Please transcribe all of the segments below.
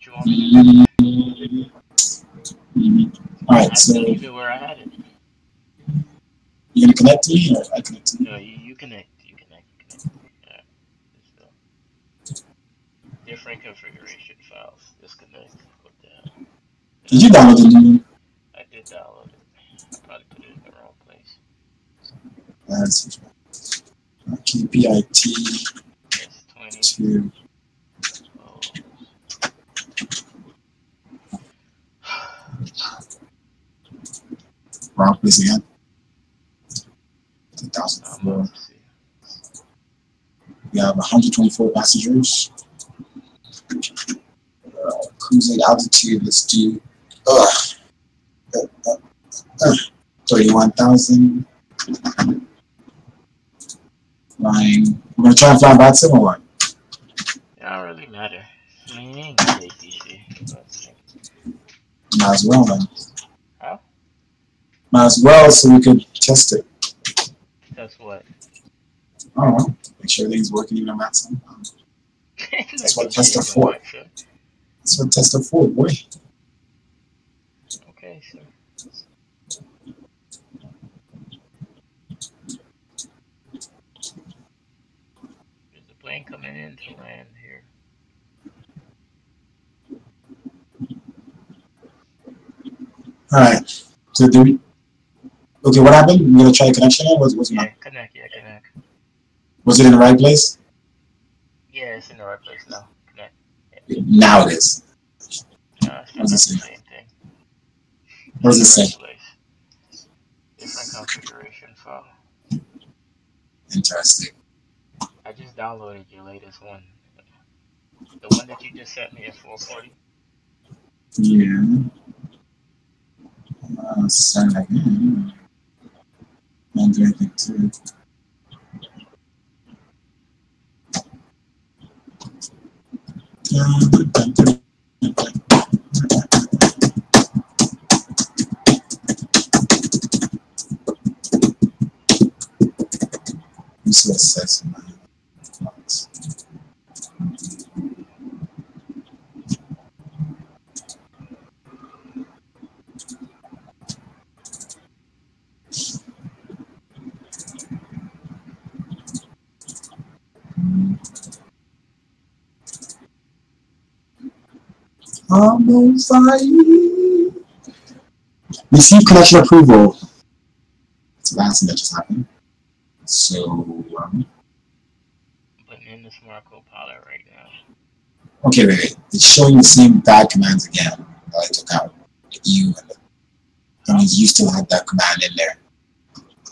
what you want me to do? All right, I so didn't leave it where I had it. you gonna connect to me or I connect to No, you? you connect. You connect. You connect. Yeah. Just, different configuration files. Disconnect. What the hell? Did you download the new? I did download it. I probably put it in the wrong place. That's KPIT Yes, 20. to Oh. wrong place again. I'm 2004. about to see. We have 124 passengers. Cruising altitude. Let's do 31,000. Flying. We're gonna try and fly about 7 or what? It don't really matter. I mean, you ain't got ATC. But, Might as well then. how? Might as well so we could test it. That's what. I don't know. Make sure everything's working even on that side. That's what tester for. That's what tester for, boy. Okay, sir. There's a plane coming in to land here. Alright. So do we okay, what happened? We're gonna try a connection now? What's Yeah, not? connect. Yeah, connect. Was it in the right place? Yeah, it's in the right place now. Connect. Now it is. No, it's not the same thing. What does it say? Place. Different configuration file. Interesting. I just downloaded your latest one. The one that you just sent me at 440. Yeah. Sound like don't do anything to it. This is what it says in my box. I'm on fire. Receive connection approval. That's the last thing that just happened. So, I'm putting in the smart copilot right now. okay, wait. It's showing the same bad commands again that I took out. The EU and the. That means you still have that command in there.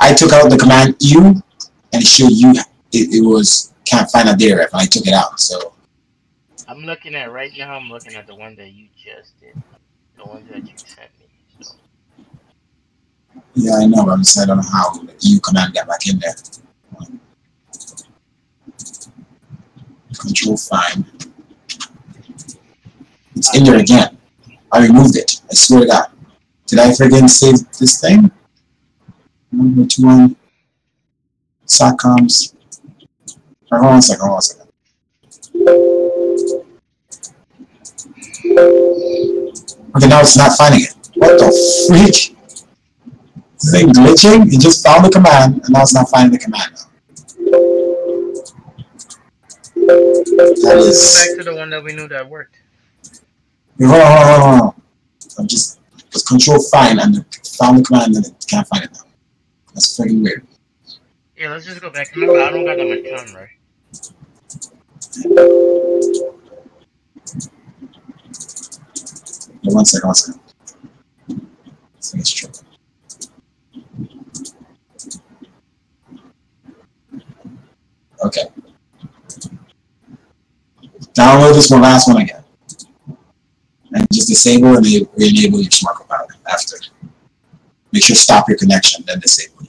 I took out the command EU and it showed you it was can't find a data ref and I took it out. So I'm looking at right now. I'm looking at the one that you just did, the ones that you sent me. So yeah, I know, but I'm saying I don't know how the EU command got back in there. Control find. It's in there again. I removed it. I swear to God. Did I forget to save this thing? Number 2 SATCOMs. Hold on a second. Hold on a second. Okay, now it's not finding it. What the freak? This thing glitching? It just found the command, and now it's not finding the command now. That is. back to the one that we knew that worked. Hold on. I'm just control find and found the command and it can't find it now. That's freaking weird. Yeah, let's just go back. Remember, I don't got that much time, right? Yeah, one second. This thing is tripping. Okay. Download this last one again. And just disable and re-enable your smart copilot after. Make sure stop your connection, then disable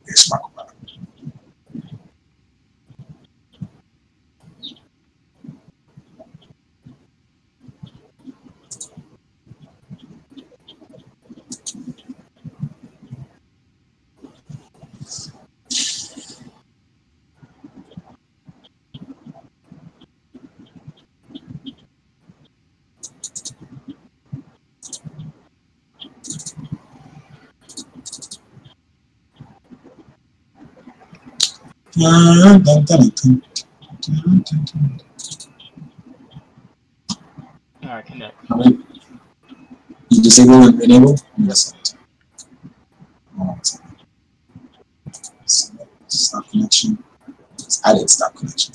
your smart copilot. Alright, connect. You disable and enable? Yes. Stop connection. I didn't stop connection.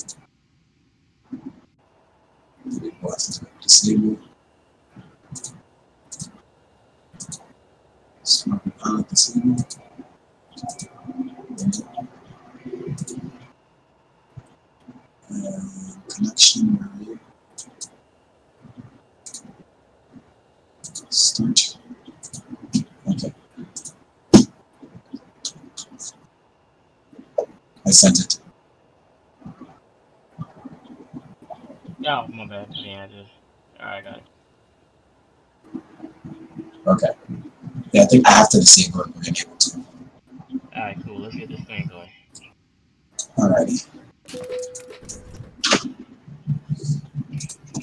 Disable. Stop disable. Connection. Start. Okay. I sent it. Oh, my bad. Yeah, I just. Alright, got it. Okay. Yeah, I think I have to disable it and enable too. Alright, cool. Let's get this thing going. Alrighty.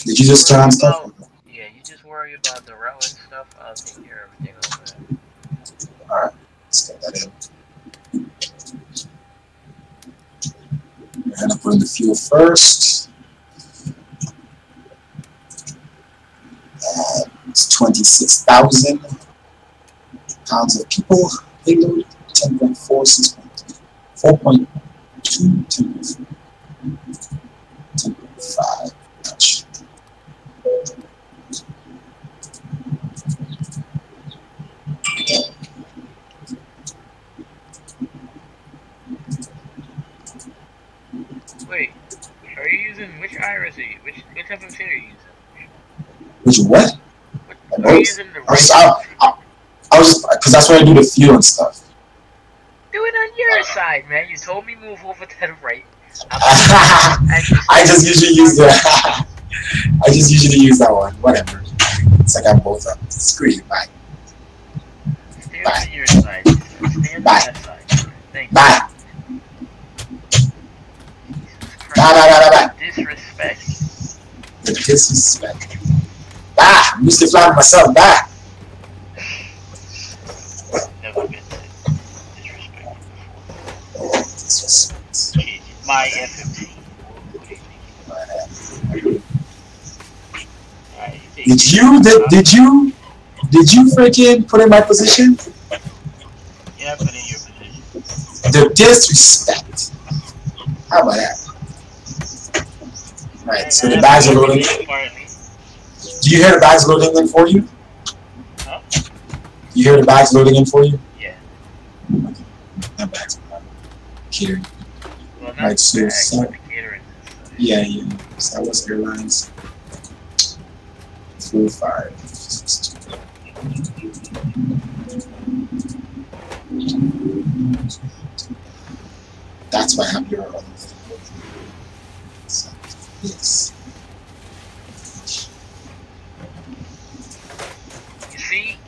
Did you just turn on stuff? Yeah, you just worry about the routing stuff. I'll take care of everything over there. Alright, let's get that in. We're going to put in the fuel first. It's 26,000 pounds of people. Payload 10.4, 6.3, 4.2, 10.5. Touch. Wait, are you using which iris are you? Which type of machine are you using? Which what? Are you using the I was just because that's where I do the fuel and stuff. Do it on your side, man. You told me move over to the right. I just usually use that one. Whatever. It's like I'm both up. Screw you. Bye. Stay on your side. Stay on that side. Thank you. Bye. Bye. Disrespect. The disrespect. Bye. I'm used to flying myself. Bye. Never been disrespected before. Disrespect. My F-15. Did you freaking put in my position? Yeah, I put in your position. The disrespect. How about that? Right, so the bags are loading. Do you hear the bags loading in for you? Huh? You hear the bags loading in for you? Yeah. Okay. That bag's catering. Well, not right, so bags, but the catering. Yeah. Star Wars Airlines. 4562. That's why I have your other thing. So, yes.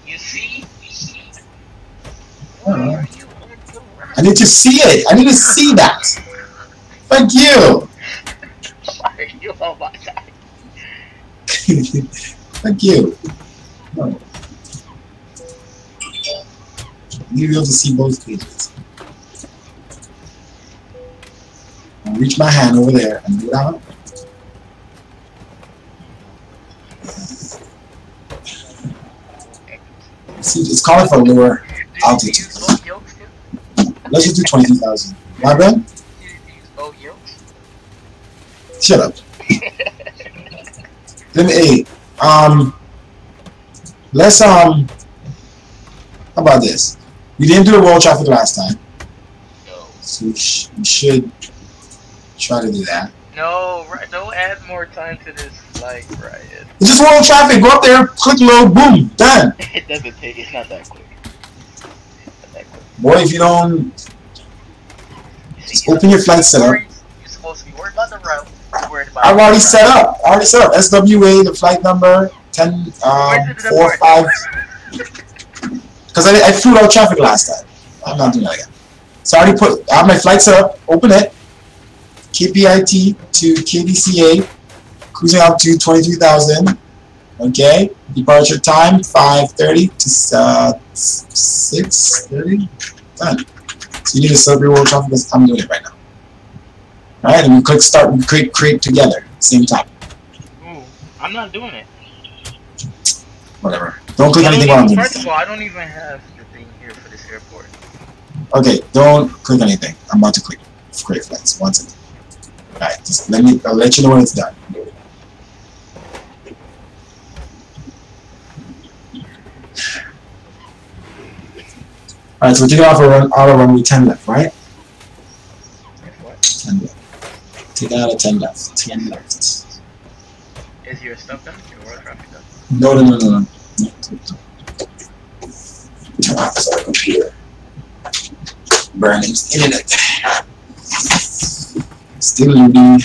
You see? I need to see it. I need to see that. Thank you. Why are you on my side? Thank you. No. You'll be able to see both pages. I'll reach my hand over there and do it out. See, it's calling for lower altitude. Let's just do 22,000. My bad? Shut up. Let me, let's, how about this? We didn't do the world traffic last time. No. So we should try to do that. No, don't add more time to this flight, Ryan. It's just world traffic. Go up there, click load, boom, done. It doesn't take, it's not that quick. Boy, if you don't, just open your flight setup. You're supposed to be worried about the route. I've already set up. SWA, the flight number 1045. Because I flew out traffic last time. I'm not doing that again. So I have my flight set up. Open it. KPIT to KDCA. Cruising out to 23,000. Okay, departure time 5:30 to 6:30. Done. So you need to set up your world traffic because I'm doing it right now. Alright, and we click start and click create together. Same time. Ooh, I'm not doing it. Whatever. Don't click anything while I'm doing this First of thing. all, I don't even have the thing here for this airport. Okay, don't click anything. I'm about to click create flights. One second. Alright, just I'll let you know when it's done. Alright, so we're taking off auto runway 10 left, right? What? 10 left. Taking out a 10 left. 10 left. Is your stuff done? Your world traffic done? No. Turn off this other computer. Burning internet. Still loading.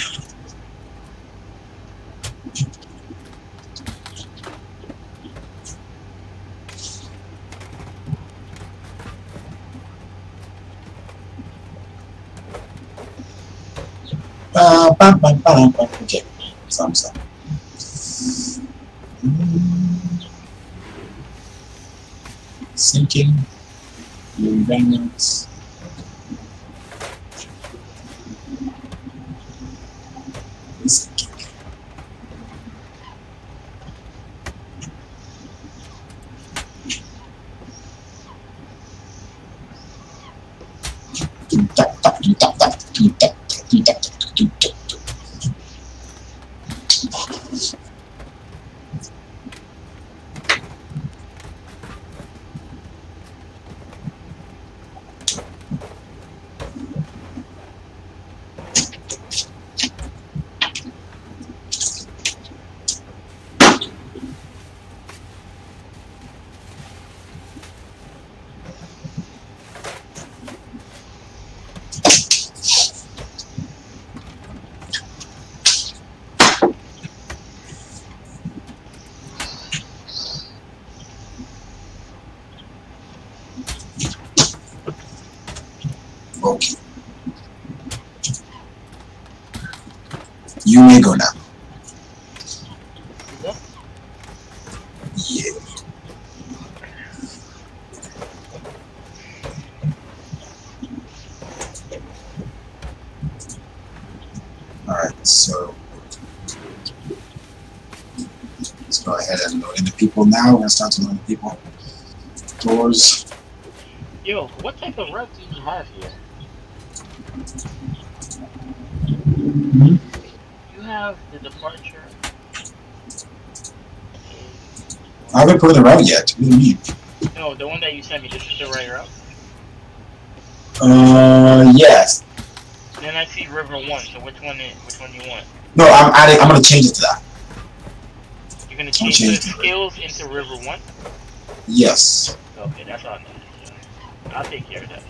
Okay, some. Sinking. Blue diamonds. Sinking. Okay. You may go now. Yeah. Alright, so let's go ahead and load in the people now. We're gonna start to load the people. Doors. Yo, what type of route do you have here? You have the departure. I haven't put in the route yet. What do you mean? No, the one that you sent me. This is the right route. Yes. Then I see River 1. So which one you want? No, I'm gonna change it to that. You're gonna change the skills into River 1? Yes. Okay, that's all I need. I'll take care of that.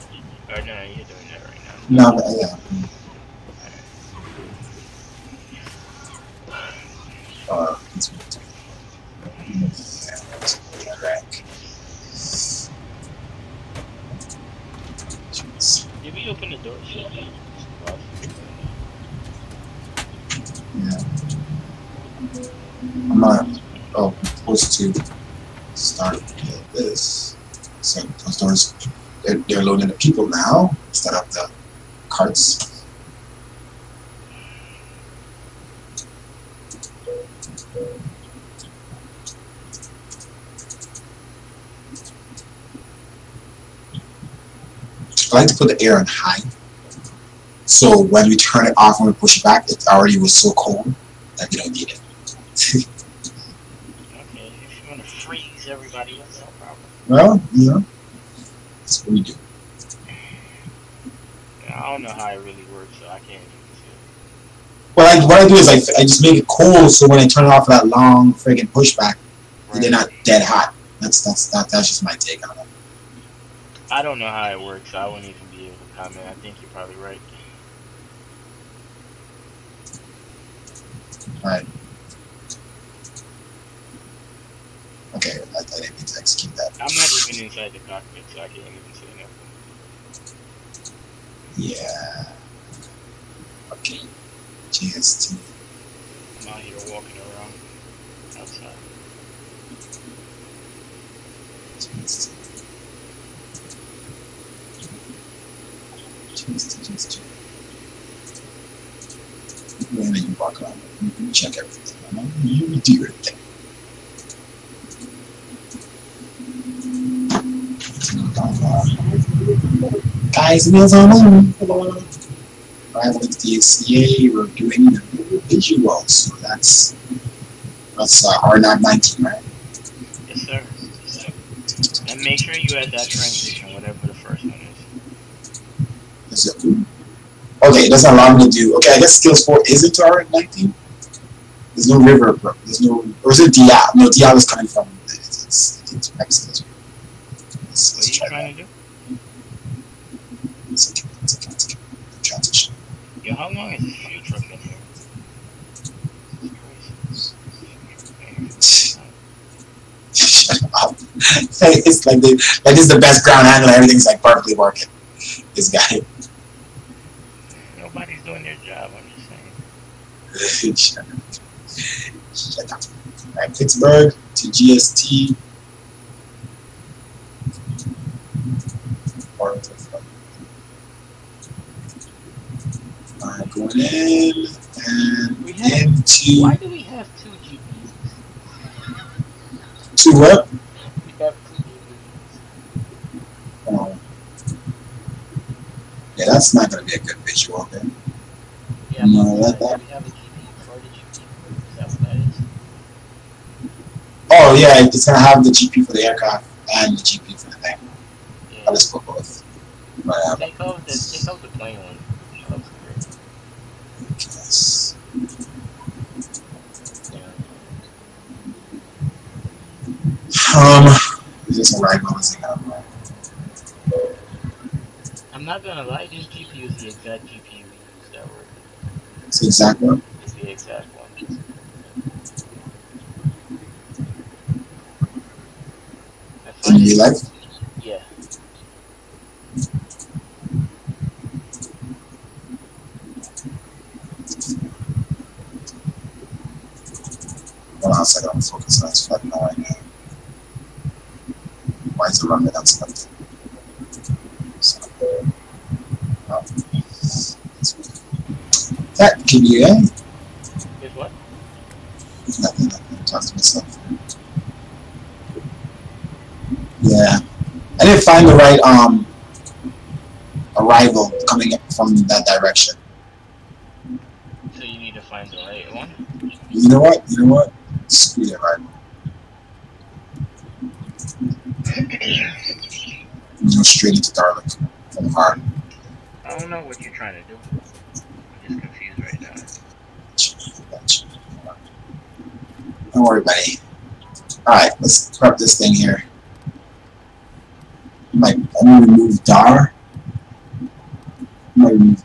Or no, you're doing that right now. No, yeah. This one. Did we open the door? Yeah. I'm not supposed to start this. So those doors, they're loading the people now instead of the carts. I like to put the air on high, so when we turn it off and we push it back, it already was so cold that we don't need it. Okay, if you want to freeze everybody else, no problem. Well, that's what we do. I don't know how it really works, so I can't even see it. Well, what I do is I just make it cold, so when I turn it off that long friggin' pushback, they're not dead hot. That's just my take on it. I don't know how it works, so I wouldn't even be able to comment. I think you're probably right. Alright. Okay, I didn't mean to execute that. I'm not even inside the cockpit, so I can't even say nothing. Yeah. Okay. GST. I'm out here walking around outside. Just. When you walk around, you check everything. You do your thing. Guys, wheels on moon. Arrival at the ACA, we're doing the visuals, so that's R19, right? Yes, sir. And make sure you add that transition, whatever the first one is. Is it? Okay, it doesn't allow me to do. Okay, I guess skills 4 is it to R19? There's no river, bro. There's no. Or is it Dial? No, Dial is coming from. It's skills. What are you trying to do? It's okay. Transition. Yo, how long is this fuel truck in here? Shut up. It's like it's the best ground handler. Everything's like perfectly working. This guy. Nobody's doing their job. I'm just saying. Shut up. Alright, Pittsburgh to GST. Alright, going in and into. Why do we have 2 GPUs? 2 what? We have 2 GPUs. Yeah, that's not going to be a good visual then. Yeah, no, we have a GPU for the GPU. Is that what that is? Oh, yeah, it's going to have the GPU for the aircraft and the GPU for the thing. Yeah. I'll just put both. But, take out the plain one. That looks great. Yes. Is this a right one? I'm not gonna lie, this GPU is the exact GPU we use that word. It's the exact one? It's the exact one. In real life? Yeah. Hold on a second, I'm focused on this flight now right now. Why is the runway not selected? That can you Is what? Nothing. Talk to myself. Yeah. I didn't find the right arrival coming up from that direction. So you need to find the right one? You know what? Screw the arrival. Go straight into garlic from hard. I don't know what you're trying to do. I'm just confused right now. Don't worry, buddy. Alright, let's prep this thing here. I'm gonna remove DAR. Do you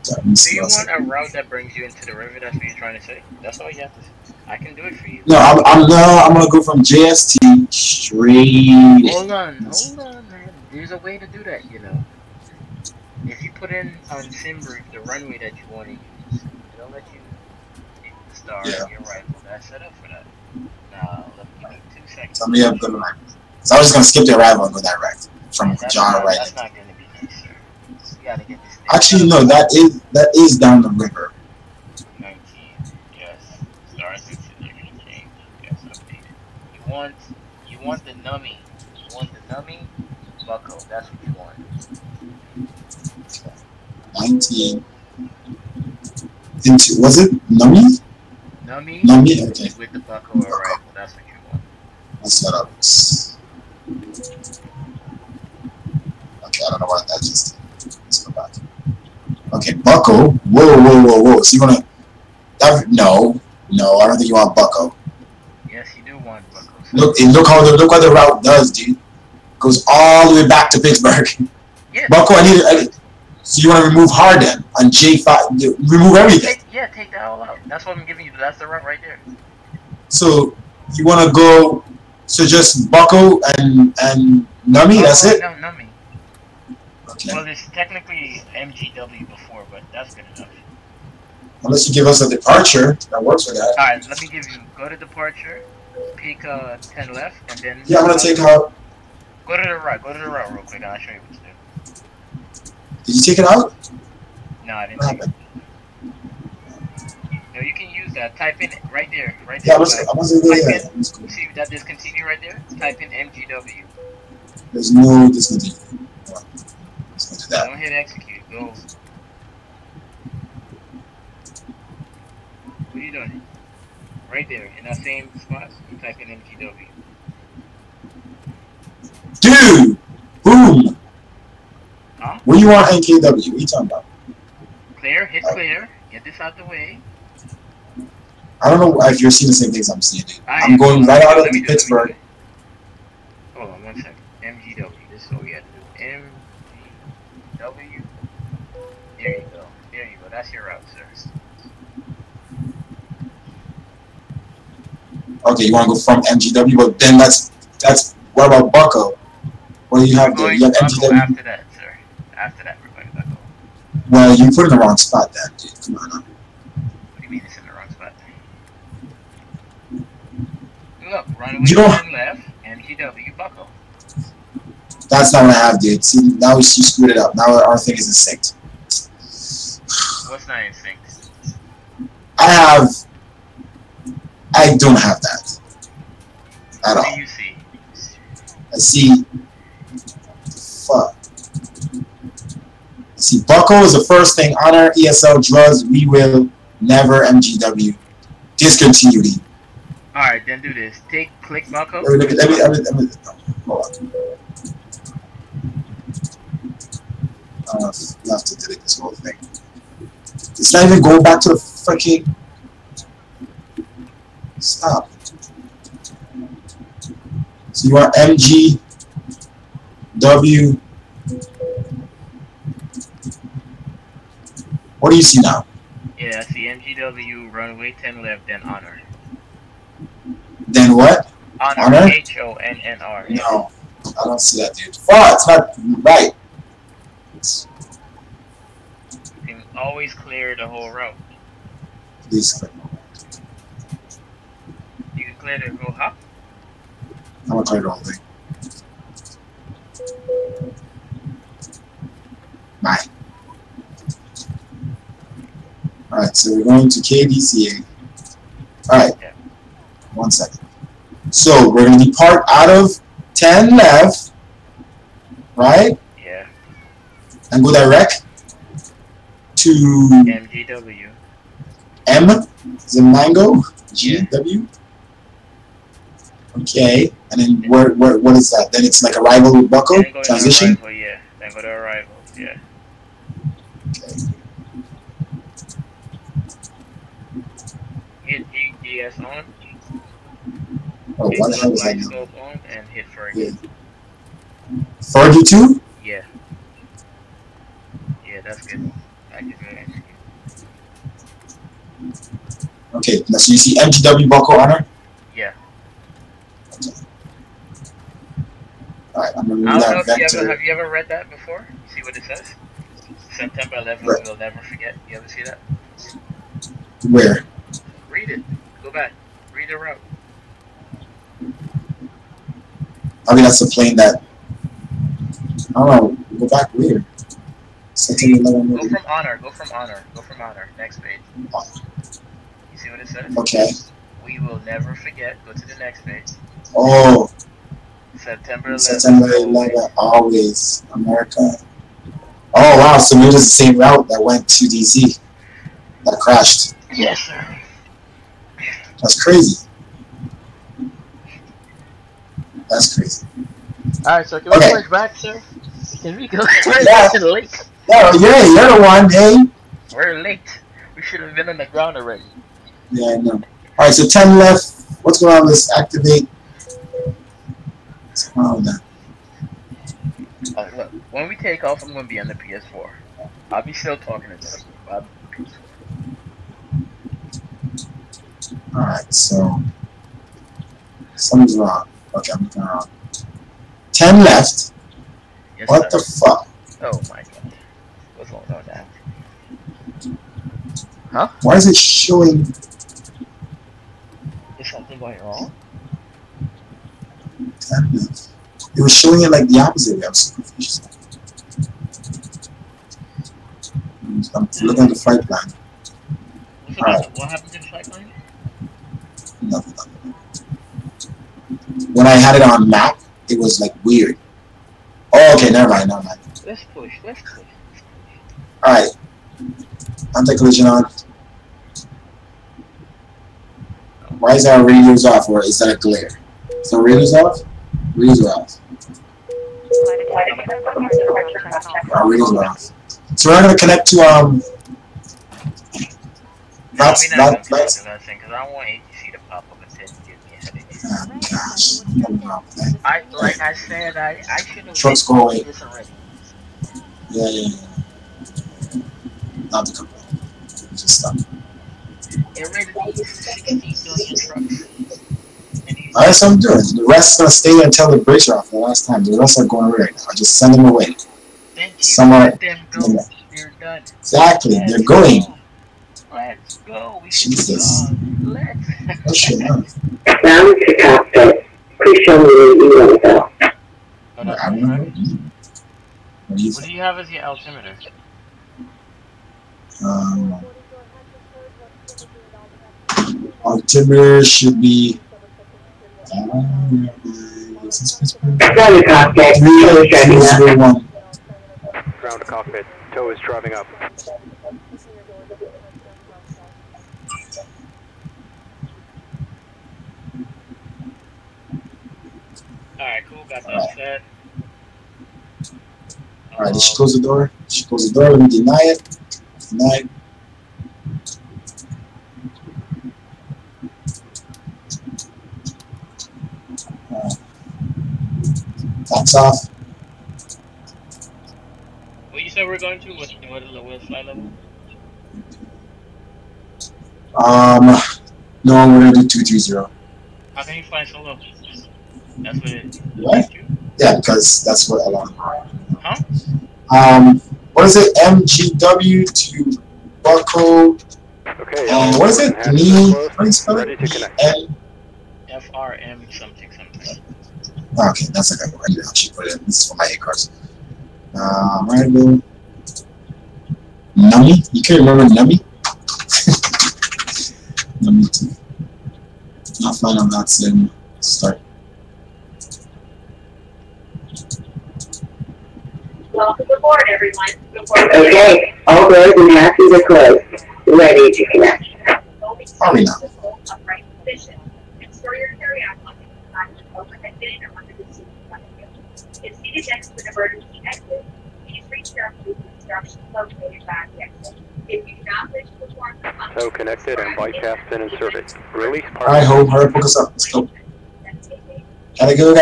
want a route that brings you into the river? That's what you're trying to say? That's all you have to say. I can do it for you. No, I'm gonna go from JST straight. Hold on, man. There's a way to do that, you know. If you put in on SimBrief the runway that you want to use, it'll let you start your rifle. That's set up for that. Now, let me give me 2 seconds. Tell me I'm good right. So I was just gonna skip the arrival and go direct from John right. That's not gonna be nice, sir. You gotta get this thing. Actually, no, that is down the river. 19, yes. Stars and are gonna change. Yes, updated. You want the nummy. Buckle. That's what you want. 19 into, was it Nummy? Nummy Okay. with the buckle or rifle. That's what you want. Let's set up. Okay, I don't know what that just did. Let's go back. Okay, buckle. Whoa. So you wanna no, I don't think you want buckle. Yes, you do want buckle. Look what the route does, dude. Goes all the way back to Pittsburgh. Yeah. Buckle, so you want to remove Harden on J5, remove everything. Take that all out. That's what I'm giving you. That's the route right there. So you want to go, so just Buckle and Nummy, that's it? No, Nummy. Okay. Well, there's technically MGW before, but that's good enough. Unless you give us a departure, that works for that. Alright, let me give you, go to departure, pick 10 left, and then... Yeah, I'm going to take out... Go to the right. Go to the right real quick, and I'll show you what to do. Did you take it out? No, I didn't What take it. happened? No, you can use that. Type in right there. Right Yeah, there. I was there. Type Yeah. in. See that discontinue right there? Type in MGW. There's no discontinue. Let's go to that. Don't hit execute. Go. What are you doing? Right there. In that same spot, you type in MGW. Dude! Boom! Huh? What do you want NKW? What are you talking about? Clear. Hit clear. Get this out the way. I don't know if you're seeing the same things I'm seeing, dude. I I'm am. going right out of Let me do it, Pittsburgh. Hold on 1 second. MGW. This is what we have to do. MGW. There you go. There you go. That's your route, sir. Okay, you want to go from MGW, but then that's what about Bucko? What do you have there? You have MGW. After that, sir. After that, we're going to Bucko. Well, you put it in the wrong spot then, dude. Come on. What do you mean it's in the wrong spot? Look, runway turn left, MGW, Bucko. That's not what I have, dude. See, now you screwed it up. Now our thing isn't synced. What's not in sync? I don't have that at all. What do you see? I see. Fuck. I see. Bucko is the first thing. Honor, ESL, drugs. We will never. MGW. Discontinuity. All right, then do this. Click Bucko. Let me hold on. You have to delete this whole thing. It's not even going back to the freaking. Stop. So you want MGW. What do you see now? Yeah, I see MGW, runway 10 left, then honor. Then what? Honor? HONNR. No, I don't see that, dude. Fuck, it's not right. You can always clear the whole route. Please click. You can clear the whole hop. I'm gonna clear the whole thing. Bye. Alright, so we're going to KDCA. Alright. Yeah. 1 second. So we're gonna depart out of 10 left, right? Yeah. And go direct to MGW. M, is it Mango? G, yeah. W? Okay, and then what is that? Then it's like arrival with Bucko? Transition? Arrival, yeah. Then go to arrival, yeah. Okay. Hit EGS on. Oh, what the hell is that now? Scope on and hit Fergie. Yeah. Fergie too? Yeah. Yeah, that's good. I can do it. Okay, now so you see MGW Bucko Honor? Yeah. Okay. Alright, I'm gonna I move don't know that if vector. have you ever read that before? See what it says? September 11th, right. we'll never forget. You ever see that? Where? Read it. Go back. Read the route. I mean, that's the plane that. I don't know. Go back where? September 11th. Go from honor. Go from honor. Go from honor. Next page. You see what it says? Okay. We will never forget. Go to the next page. Oh. September 11th. September 11th. Always. America. Oh, wow. So maybe it's the same route that went to DC. That crashed. Yes, sir. That's crazy. That's crazy. Alright, so can we push back, sir? Can we go? We're late. Yeah, you're the one, hey. We're late. We should have been on the ground already. Yeah, I know. Alright, so 10 left. What's going on? Let's activate. What's going on with that? Look, when we take off, I'm going to be on the PS4. I'll be still talking to them. Alright, so something's wrong. Okay, I'm looking wrong. 10 left. Yes, what sir. the fuck? Oh my god. What's going on now? Huh? Why is it showing? Is something going wrong? 10 left. It was showing it like the opposite way. I was so confused. I'm looking at the flight plan. What happened to the flight plan? Nothing. When I had it on map, it was like weird. Oh, okay, never mind. Let's push. Alright. Anti-collision on. Why is our radios off, or is that a glare? So radios off? Radios are off. Our radios are off. So we're not gonna connect to That's because I don't want ATC to pop up and say give me a headache. Oh gosh. Like I said, I should have Trucks go away. this already. Yeah. Not the company. Just stop. It rated 16 million trucks. Alright, so I'm doing. The rest is gonna stay there until the brakes are off for the last time. The rest are going away right now. I just send them away. Thank you. Somewhere. Let them go. They're done. Exactly. They're going. Let's go. We Jesus. Let's. Oh shit, no. Now to cockpit. Please show me the email bell. I don't know. What do you What do you have as your altimeter? Altimeter should be. Now to cockpit. Tow is driving up. 301. Ground to cockpit. Tow is driving up. Alright, cool. Got that set. Alright, did she close the door? She closed the door. Let me deny it. Deny it. That's off. What you said we're going to? What is the lowest flight level? No, we're gonna do 230. How can you fly so low? That's what it is. What? Yeah, because that's what I want. Huh? What is it? MGW to Bucko. Okay. What is it? Me. How do you spell Ready it? to connect. FRM something. Okay, that's like a regular. She put it. This is for my A cars. Right, go. Nummy? You can remember Nummy? Nummy 2. Not fine on that sim. Start. Welcome aboard, everyone. Okay, all doors and hatches are closed. Ready to connect. Probably not. Store your carry-on luggage inside an overhead bin or under the seat in front of you. If seated next to an emergency exit, please reach carefully to instructions located by the exit. If you do not wish to perform the function, Tow connected and bypass pin inserted. Release part. Alright, Hope, hurry, focus up. Let's go. Gotta go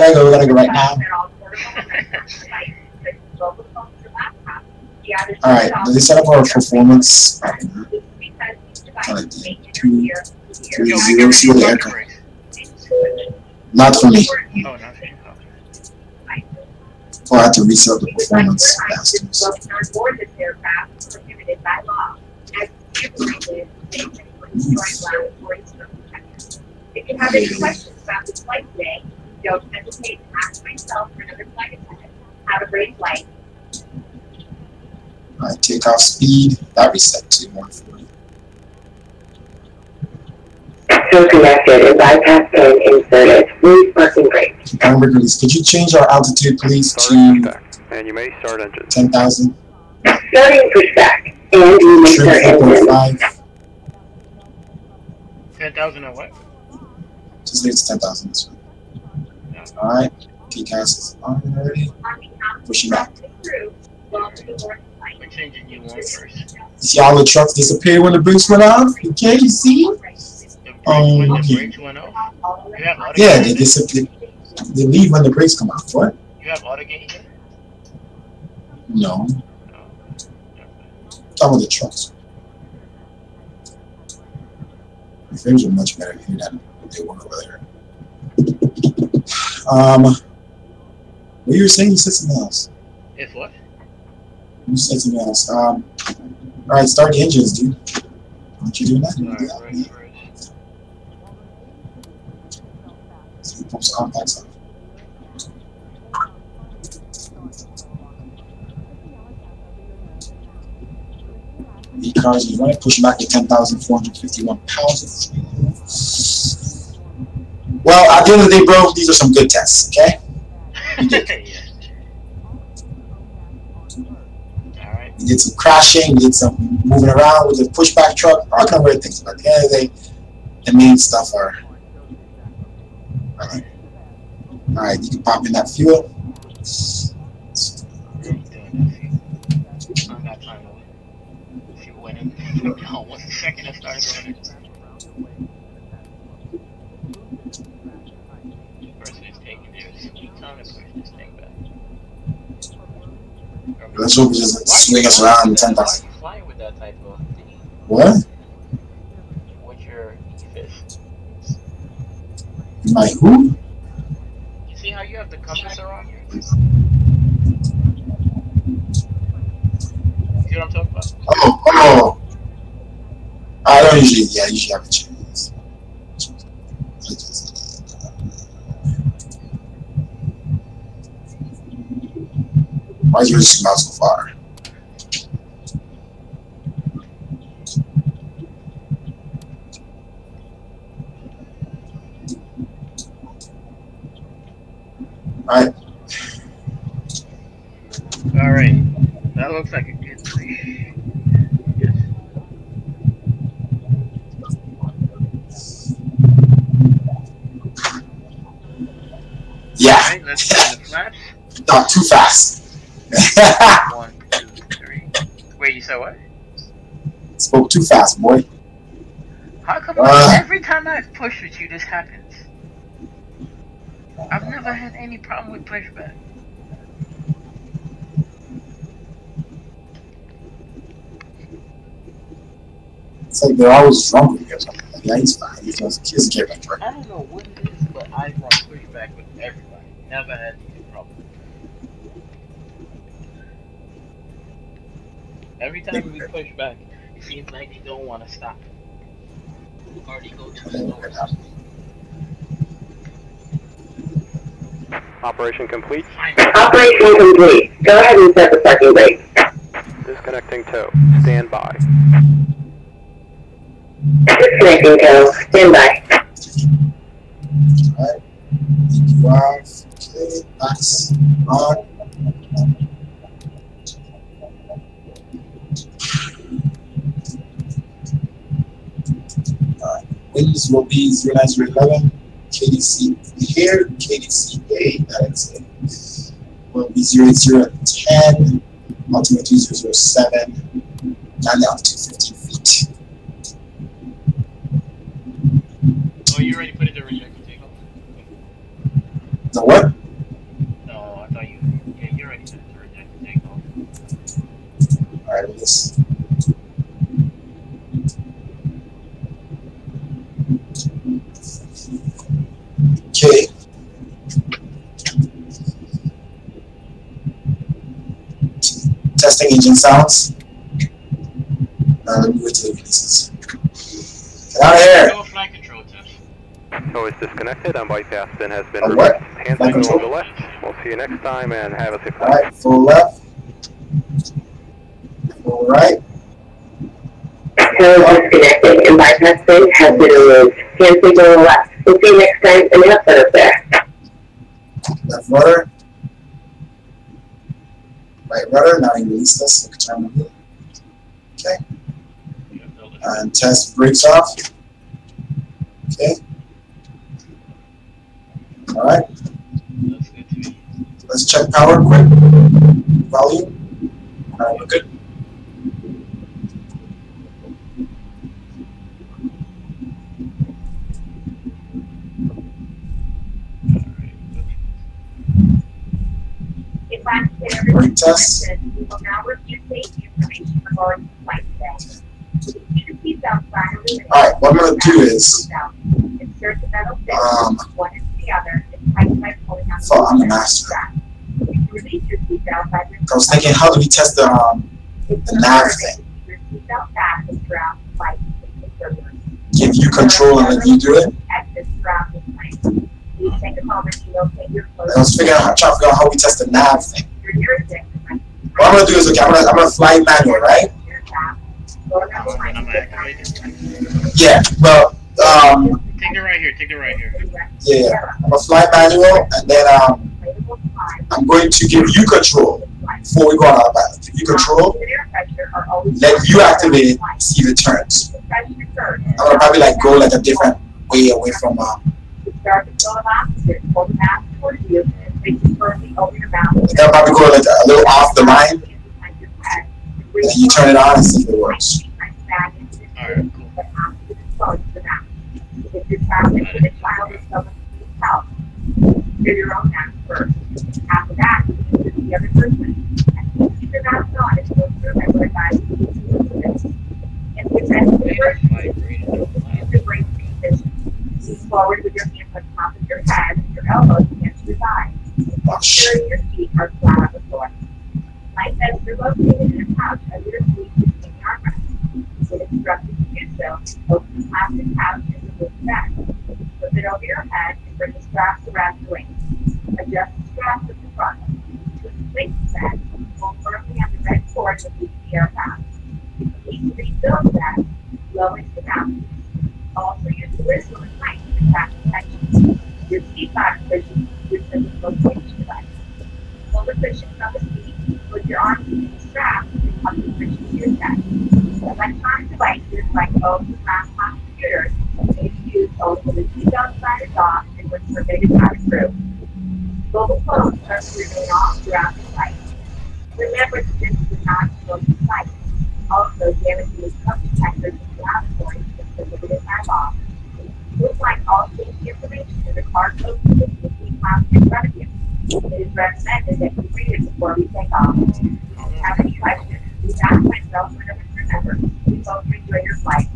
right now. Alright, did they set up our performance? I like that. 230, see what the aircraft. Not for me. Oh, not for you. Oh, I have to reset the performance bastards. If you have any questions about this flight today, don't hesitate to ask myself or another flight attendant. Have a great flight. Alright, takeoff speed. That reset to 140. So connected and bypass pin inserted. Release parking brake. Downward release. Could you change our altitude, please, Start to pushback. And you may start engine. 10,000? Starting pushback. And you may Trim start engine. 4.5. 10,000 or what? Just leave it to 10,000 this way. Alright, TCAS is on already. Pushing back. Which engine you want first? See all the trucks disappear when the brakes went off? Okay, you see? When the Okay. brakes went off? You have auto Yeah, gate they in it? disappear. They leave when the brakes come off. What? You have auto gate here? No. No. Talking about the trucks. The frames are much better here than what they were over there. What you were saying? You said something else. If what? You said something else. Alright, start the engines, dude. Aren't you doing that? Right. So he pumps contacts up. cars is running, pushing back to 10,451 pounds. Well, at the end of the day, bro, these are some good tests, okay? Yeah. Alright. We did some crashing, we did some moving around with the pushback truck, all kind of weird things. But at the end of the day, the main stuff are alright. Alright, you can pop in that fuel. I got time to fuel went in. Almost a second I started running. The person is taking their sweet time to push this thing back. Let's hope it doesn't swing us around 10,000. Flying with that type of thing. What? With your fist. My who? You see how you have the compass around you? See what I'm talking about? Oh. I don't usually, yeah, I usually have a chance. Why is yours smell so far? Alright. Alright. That looks like a good push. Yes. Yeah. Alright, let's do the flaps. Not too fast. 1, 2, 3. Wait, you said what? Spoke too fast, boy. How come every time I push with you, this happens? I've never had any problem with pushback. It's like they're always drunk with you or something. Like, yeah, he's fine. He doesn't care about drunk. I don't know what it is, but I run pushback with everybody. Never had any problem. Every time we push back, it seems like they don't want to stop. Or they go too slow or something. Operation complete. Operation complete. Go ahead and set the parking brake. Disconnecting tow. Stand by. Disconnecting tow. Stand by. Alright. You off. Okay. Nice. On. Alright. Winds will be 09011. KDC here. KDC A. That is it. Will be 08010. Ultimate 2007. And altitude 15 feet. Oh, you already put it to reject and take off? The what? No, I thought you. Yeah, you already put it to reject and take off. Alright, let's. Okay. Testing engine sounds. Now let me wait till it releases. Get out of here! Do a flight control test. Tow is disconnected and bypass pin has been Oh, removed. what? Hand Flight signal on control? the left. We'll see you next time and have a safe flight. Alright, full left. Full right. Tow is disconnected and bypass pin has been removed. Hand signal on the left. We'll see you next time and have fun up there. Left rudder. Right rudder. Now you release this. So turn the wheel. Okay. And test brakes off. Okay. Alright. That's good to me. Let's check power quick. Volume. Alright, we're good. Brake test. We will now review safety information regarding the flight today. Keep your seatbelt properly. Alright, what I'm going to do is, Insert the metal fit one into the other and tighten by pulling on so I'm the master. strap. You release your seatbelt by I was thinking, how do we test the nav thing? your seatbelt fastest throughout the flight. Give you control and let you do it? Exit throughout the plane. Please take a moment to locate your I was trying to figure out how we test the nav thing. Your nearest exit. What I'm going to do is, okay, I'm going to fly manual, right? Then I'm gonna activate it. Yeah, well, Take the right here. Take the right here. yeah, I'm gonna fly manual, and then I'm going to give you control before we go on autopilot. Give you control, let you activate it, see if it turns. I'm gonna probably like go like a different way away from Start to fill the oxygen, pull the mask towards you, and face it firmly over your mouth. like I'll probably go like a little off the line, and then you turn it on and see if it works. Alright, cool. If you're traveling with a child or someone who needs help, do your own mask first. After that, you use the other person. And keep your mask on until you remember it guys you need to do this. And the best of the first is the brain position. Lean forward with your hands on top of your head and your elbows against your thighs. Make sure your feet are flat on the floor. Light vests are located in a pouch under your seat between the armrests. When instructed to do so, open the plastic pouch and remove the bag. Flip it over your head and bring the straps around your waist. Adjust the straps at the front. To inflate the bag, pull firmly on the red cord to leave the air pass. If you need to refill the bag, lower the mouthpiece. Also use the whistle and light to attach the tension. Your seat back cushion gives them the flotation device. Pull the cushion from the seat, put your arms in the strap, and tuck the cushion to your chest. Electronic devices like phones and laptop computers may be used only when the seatbelt sign is off and when permitted by the crew. Mobile phones are to remain off throughout the flight. Remember that this is a non-smoking flight. Also, damaging cup detectors and lavatories is prohibited by law. You'll find all safety information in the car code system with the plastic in front of you. It is recommended that you read it before we take off. If you have any questions, please ask myself or remember. We hope you enjoy your flight.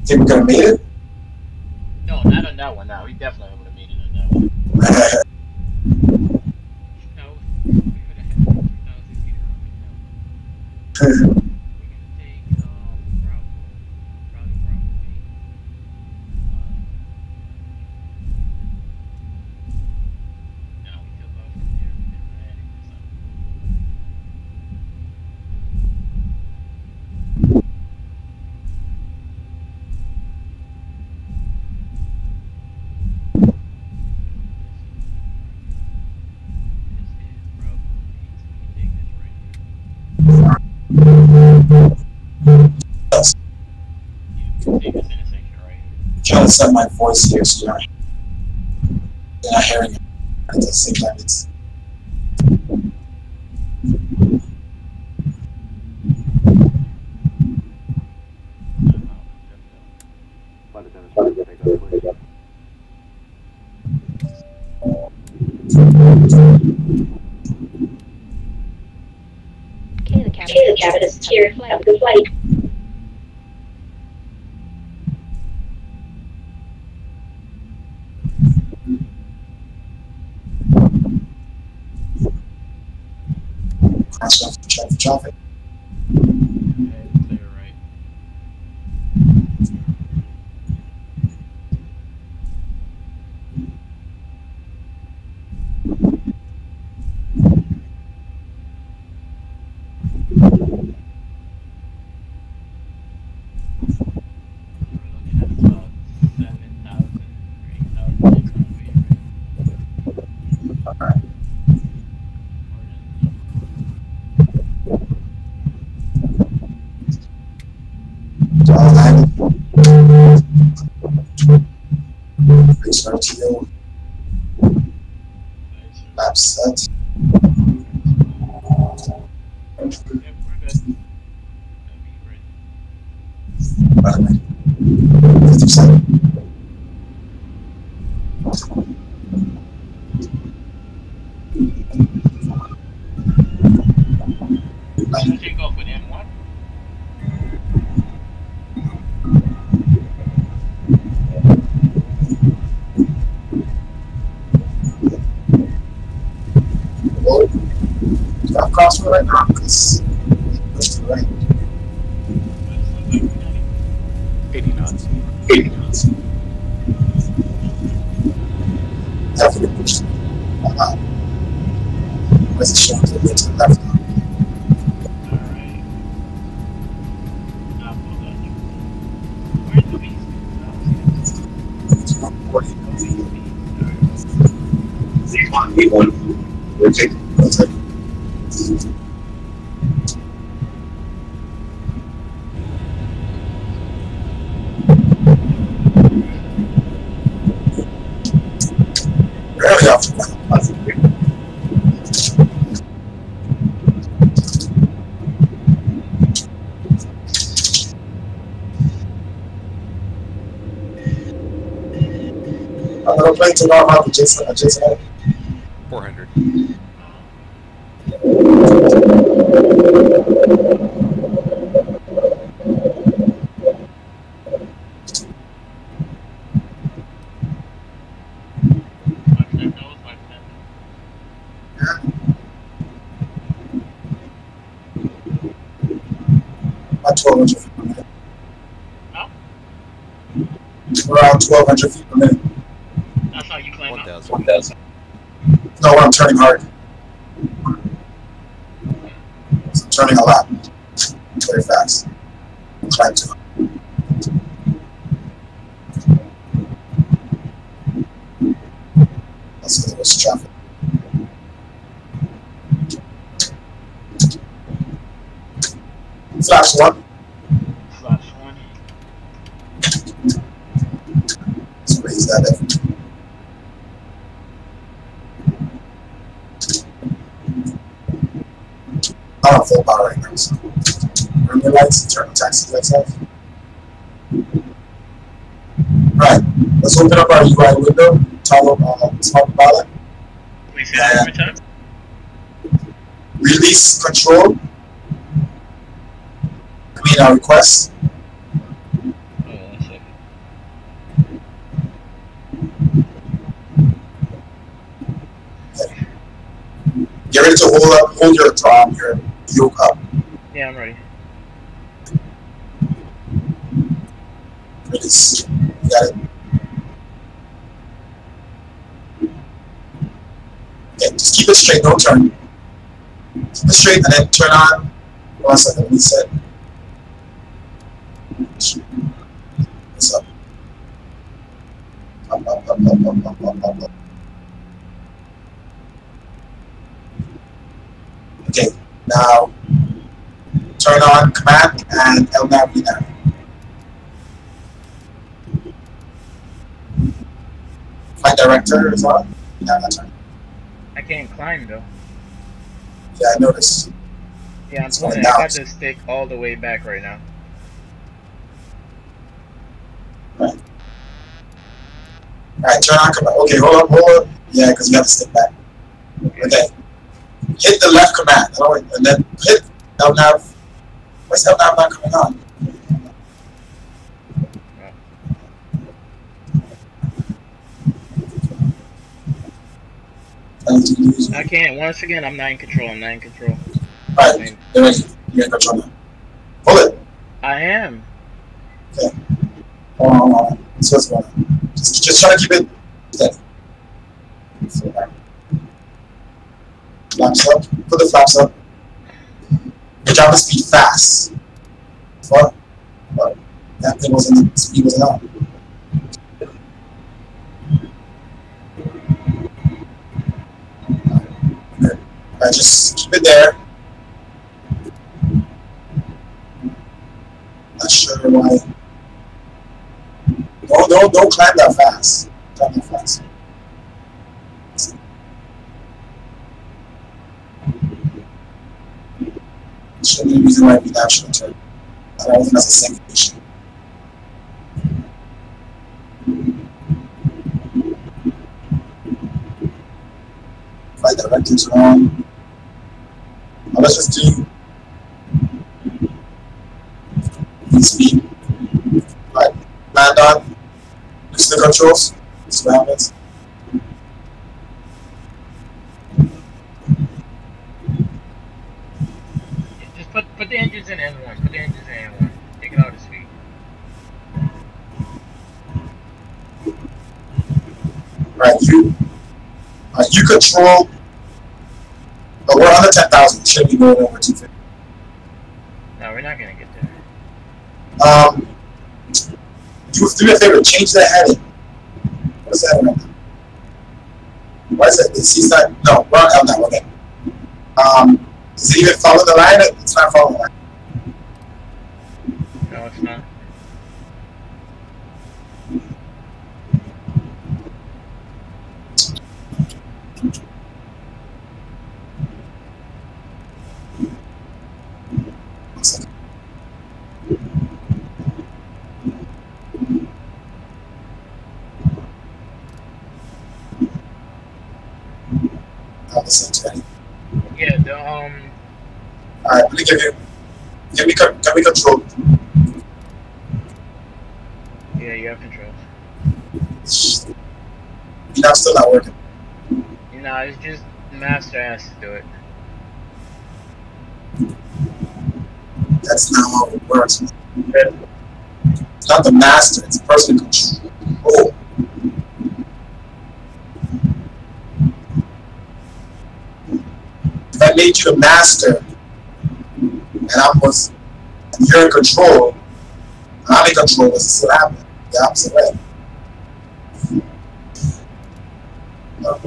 Think we could have made it? No, not on that one. No, we definitely would have made it on that one. No, we would have had 2,000 feet around. We're gonna take Bravo B. No, we took off from there. We never had it. Take this intersection right here. Trying to set my voice here so you're not hearing it at the same time. It's Okay, the cabin is secured. Have a good flight. cross off the traffic. Okay, clear right. Race RTO. Lap set. Yep, we're good. By the way, 50%. You take off with M1? Well, stop crossing right now because it's too right. 80 knots. 80 knots. Definitely push it. Where's it showing to the way to the left now? Alright. I'll pull that. Where's the beast? It's 140. No, V1. Rotate. Rotate. Really off the ground. I'm going to play to know how the Jason 400. About 1,200 feet per minute. No? Around 1,200 feet per minute. That's how you climb 1,000. 1,000. No, when I'm turning hard. So I'm turning a lot. Very fast. Climb to it. Let's see, there was traffic. Flash one. Flash one. Let's raise that up. I'm on full power right now, so. Remember lights, turn taxi lights off. Right, let's open up our UI window, toggle small pilot. We say that every time? Release control. Our request. Hold on a second. Okay. Get ready to hold your yoke up. Yeah, I'm ready. Release. You got it. Okay, just keep it straight, don't turn. Keep it straight and then turn on. 1 second, reset. What's up? Up. Okay, now turn on command and LNAV VNAV. Flight director is on. Yeah, that's right. I can't climb though. Yeah, I noticed. Yeah, I'm It's pulling. going I down. got this stick all the way back right now. Right. Alright, turn on command. Okay, hold up. Yeah, because you have to stick back. Okay. Hit the left command, and then hit LNAV. Why's LNAV not coming on? I can't. Once again, I'm not in control. Alright, you're ready. You're in control now. Pull it. I am. Okay. Hold on. So what's going on? Just try to keep it steady. Flaps up. Put the flaps up. Your job is to be fast. What? That thing wasn't, speed wasn't on. Alright, just keep it there. Not sure why. don't climb that fast. Climb that fast. Show me the reason why we naturally turn. I don't think that's a second issue. Flight directives wrong. Now let's just do speed. Right. Land on. Use the controls. See what happens. Just put the engines in N1. Put the engines in N1. Take it out of speed. Right, you control. But we're under 10,000. We should be going over 250. No, we're not gonna get there. Do me a favor. Change the heading. What's that right now? Why is it? Is he not? No, we're on L now. Okay. Does it even follow the line? It's not following the line. No, it's not. Yeah, the Alright, let me give me control. Yeah, you have controls. I'm still not working. No, it's just the master has to do it. That's not how it works. It's not the master, it's person control. If I made you the master and you're in control, I'm in control, what's still happening? The opposite way. No.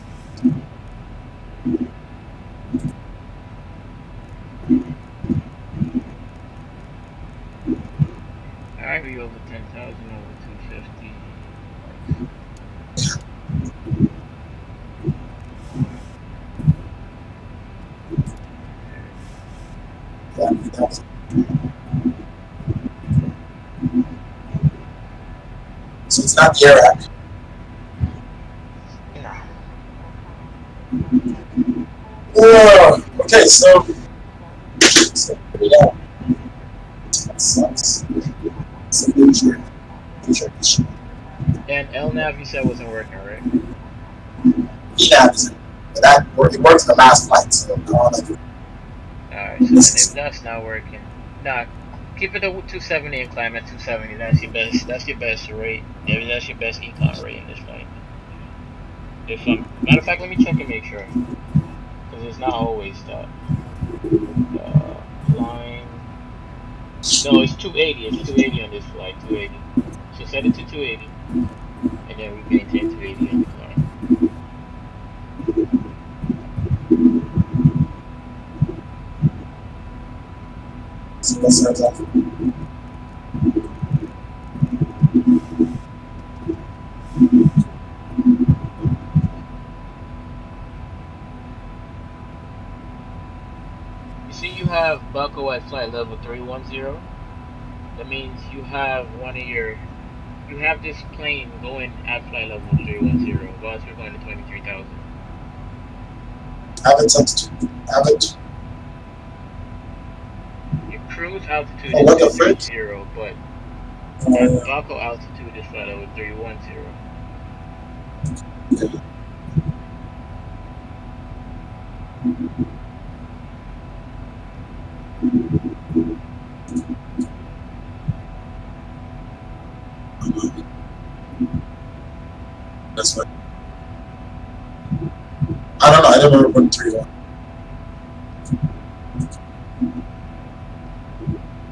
Alright, we over 10,000 over 250. So it's not the air rack. Whoa! Okay, so yeah. That sucks. It's a major issue. And LNAV you said wasn't working, right? ENAV isn't. It works in the last flight, so I don't know. Alright, so if that's not working, keep it to 270 and climb at 270. That's your best rate. Maybe that's your best econ rate in this flight. Matter of fact, let me check and make sure, because it's not always that. Flying. No, it's 280. It's 280 on this flight. 280. So set it to 280, and then we maintain 280 on the climb. So that's that. You see, you have Bucko at flight level 310. That means you have you have this plane going at flight level 310, whilst we're going to 23,000. Average. Your cruise altitude what the is frick? 0, but at Bucko altitude is flight level 310. Okay. That's fine. I don't know. I never put 3-1.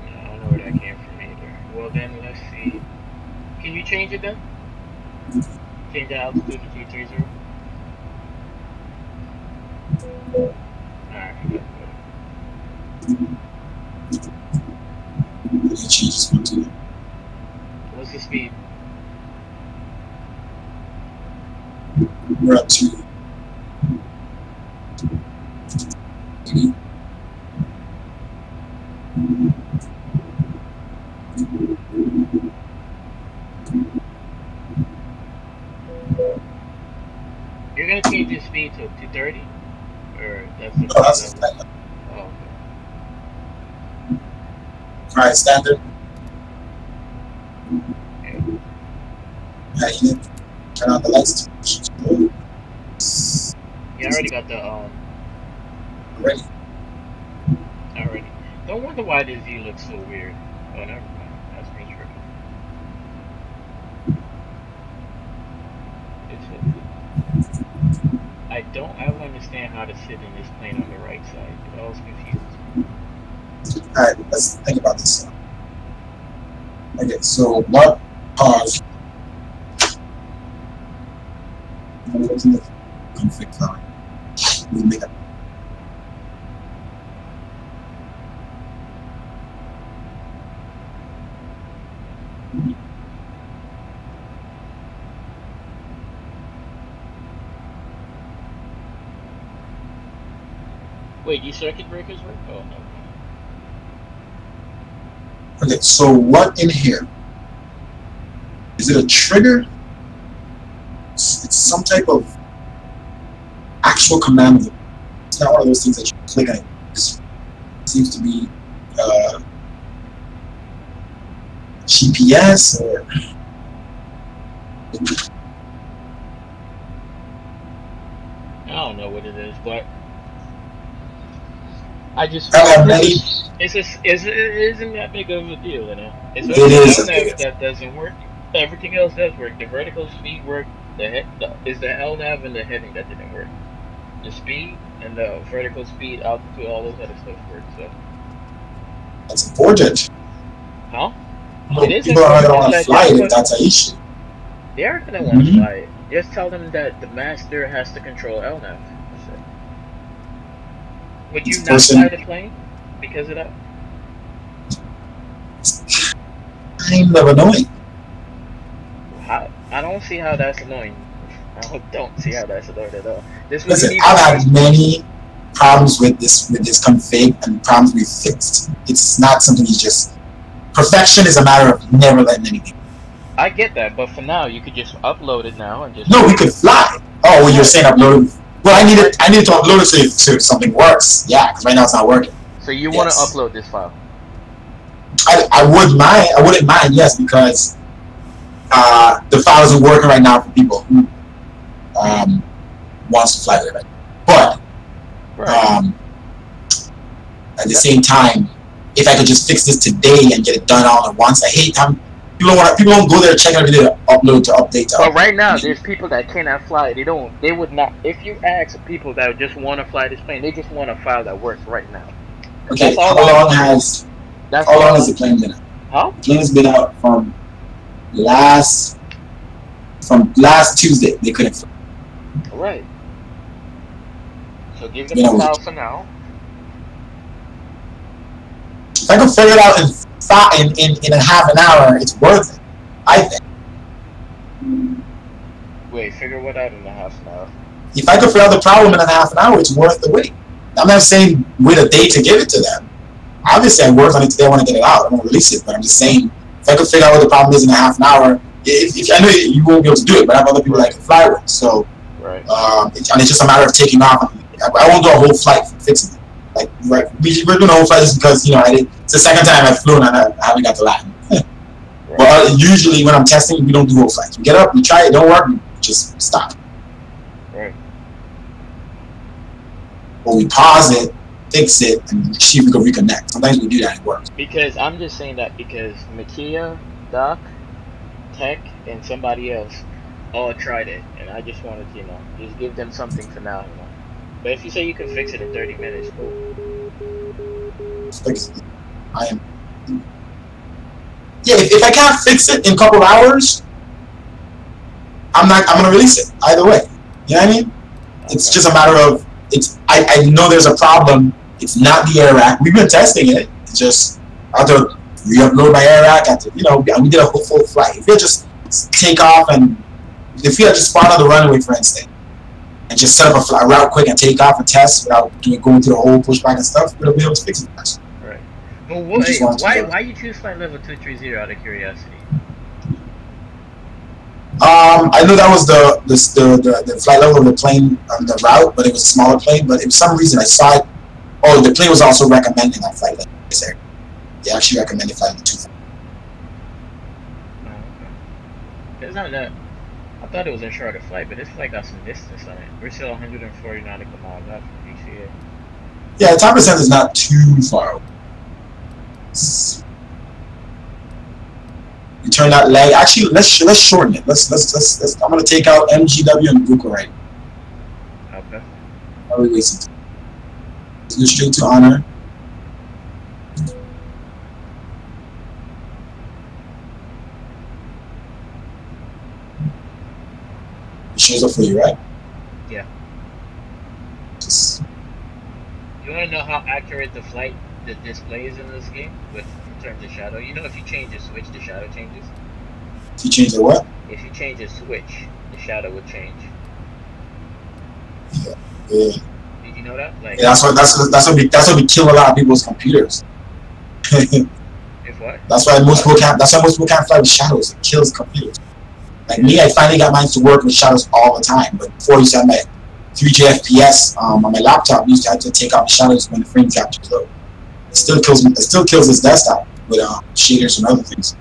I don't know where that came from either. Well, then let's see. Can you change it then? Change the altitude to 330. Alright, good. It changes one to. What's the speed? We're up to 80. You're gonna change your speed to 230, or that's the No, that's the standard. Oh, okay. Right, standard. Yeah, you didn't turn on the lights. You already got the Ready. already. Don't wonder why this view looks so weird. Oh, never mind. That's me tripping. I don't ever understand how to sit in this plane on the right side. It always confuses me. Alright, let's think about this. Okay, so what pause? Config file. We make a Wait, these circuit breakers work? Oh, no. Okay, so what in here? Is it a trigger? It's some type of actual command. It's not one of those things that you click on. It seems to be GPS or I don't know what it is, but I just I have many. it isn't that big of a deal, you know. It's It is a LNAV big that doesn't work. Everything else does work. The vertical speed work. Is the LNAV and the heading that didn't work. The speed and the vertical speed, altitude, all those other stuff work. So, That's important. huh? No, It is people are not important going to that fly they it put- if that's an issue. They are gonna want to Mhm. fly it. Just tell them that the master has to control LNAV. That's it. Would you Each not person- fly the plane because of that? Kind of annoying. How? I don't see how that's annoying. I don't see how that's annoying at all. This Listen, be I've had many problems with this config and problems we fixed. It's not something you just. Perfection is a matter of never letting anything. I get that, but for now, you could just upload it now and just. No, we could fly. Oh, well, you're saying upload. Well, I needed to upload it so something works. Yeah, because right now it's not working. So you want to Yes. upload this file? I wouldn't mind, yes, because the file isn't working right now for people who wants to fly with it. Right? But Right. at the same time, if I could just fix this today and get it done all at once, I hate how people don't go there checking every day to upload to update. To But update. right now, there's people that cannot fly. They would not. If you ask people that just want to fly this plane, they just want a file that works right now. Okay, That's all how I long want. has That's how all. long has the plane been out? Huh? The plane has been out from last Tuesday. They couldn't fly. Right. So give them You the know, file for now. if I could figure it out in a half an hour, it's worth it. I think. Wait, figure what out in a half an hour. If I could figure out the problem in a half an hour, it's worth the wait. I'm not saying wait a day to give it to them. Obviously, I worked on it today. I want to get it out. I want to release it. But I'm just saying, if I could figure out what the problem is in a half an hour, if I know you won't be able to do it, but I have other people that I can fly with. So, Right. and it's just a matter of taking off. I won't do a whole flight for fixing it. Like, right, we're doing a whole flight just because, it's the second time I've flown and I haven't got to land. But usually when I'm testing, we don't do whole flights. We get up, we try it, don't work, we just stop. Right. Or we pause it, fix it, and see if we can reconnect. Sometimes we do that and it works. Because I'm just saying that because Makia, Doc, Tech, and somebody else all tried it, and I just wanted to, just give them something for now, But if you say you can fix it in 30 minutes, cool. Fix it. I am. Yeah, if I can't fix it in a couple of hours, I'm gonna release it either way. You know what I mean? It's just a matter of I know there's a problem. It's not the air rack. We've been testing it. It's just I have to re-upload my air rack. We did a whole full flight. If you just take off and if you just spawn on the runway, for instance, and just set up a route quick and take off and test without going through the whole pushback and stuff, it'll be able to fix it faster. Right. But why you choose flight level 230 out of curiosity? I know that was the flight level of the plane on the route, but it was a smaller plane. But for some reason, I saw it. Oh, the plane was also recommending that flight level. They actually recommended flight level 230. Oh, okay. It's not that. I thought it was a shorter flight, but it's like got some distance on it. We're still 140 nautical miles out from DCA. Yeah, the top percent is not too far away. You turn that leg. Actually, let's shorten it. Let's. I'm gonna take out MGW and Buka right. Okay. Why are we wasting time? Let's go straight to honor. It shows up for you, right? Yeah. Just. You want to know how accurate the display is in this game in terms of shadow? You know, if you change the switch, the shadow changes. If you change the what? If you change the switch, the shadow will change. Yeah. Did you know that? Like, yeah, that's what we kill a lot of people's computers. If what? That's why most people can't fly with shadows. It kills computers. Like me, I finally got mine to work with shadows all the time. But before, I used to have my 3G FPS on my laptop. I used to have to take out the shadows when the frame capture is low. It still kills this desktop with shaders and other things.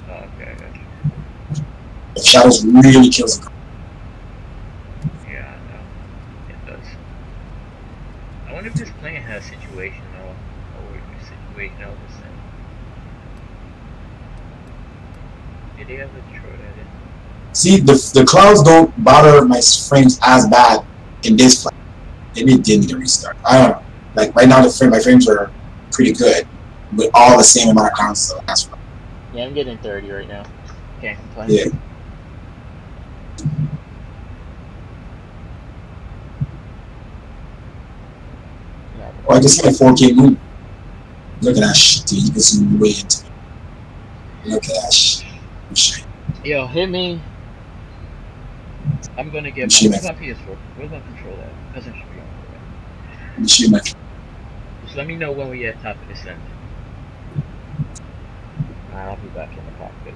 Oh, okay. The shadows really kills it. Yeah, I know. It does. I wonder if this plane has situational this thing. Did they ever throw that in? See, the clouds don't bother my frames as bad in this flight. Maybe it did need a restart. I don't know. Like right now, my frames are pretty good with all the same amount of clouds. So that's fine. Yeah, I'm getting 30 right now. Can't complain. Yeah. Oh, I just hit a 4K movie. Look at that shit, dude. You can zoom way into it. Look at that shit. Yo, hit me. I'm gonna get where's my PS4? Where's my controller at? Doesn't should be on there. Let me shoot my. Just let me know when we at top of descent. I'll be back in the cockpit.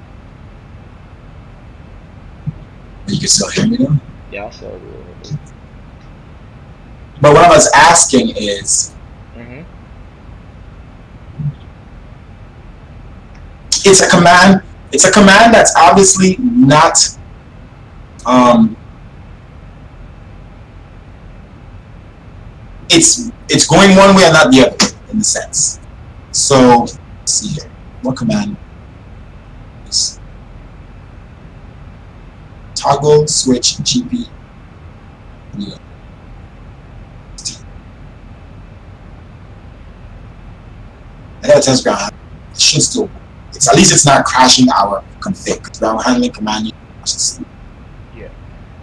You can still hear me though? Yeah, I'll still do it. But what I was asking is, it's a command. It's a command that's obviously not. It's going one way and not the other in the sense. So let's see here. What command? Is toggle switch GP. Yeah. I gotta test ground. It should still work. At least it's not crashing our config. Ground handling command. Yeah.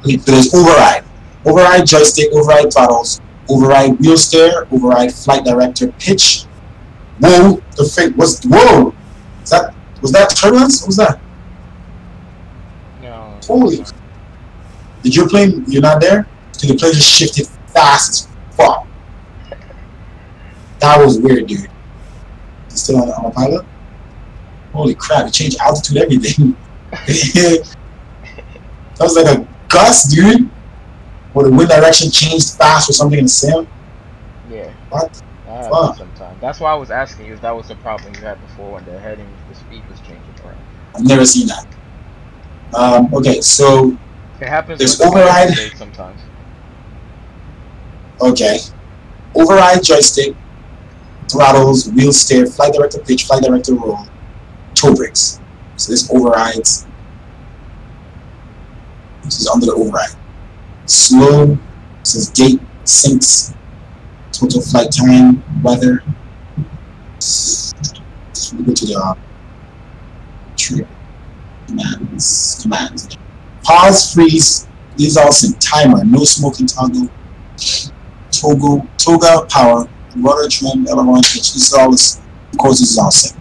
There's override. Override joystick, override throttles, override wheel steer, override flight director pitch. Whoa, the fake was whoa. Was that turbulence? What was that? No. Holy. Did your plane? You're not there? So the plane just shifted fast as fuck. That was weird, dude. You still on the pilot? Holy crap! It changed altitude, everything. That was like a gust, dude. Or the wind direction changed fast or something in the sim. Yeah. What? That happens sometimes. That's why I was asking you if that was the problem you had before when the speed was changing around. I've never seen that. Okay, so it happens. There's override sometimes. Okay, override joystick, throttles, wheel steer, flight director pitch, flight director roll, toe brakes. So this overrides. This is under the override. Slow. This is gate, sinks, total flight time, weather. We go to the tree. Commands. Pause, freeze. These all same. Timer. No smoking toggle. Toga power. Rudder trim. Aileron pitch. This is all this. Of course, this is all same.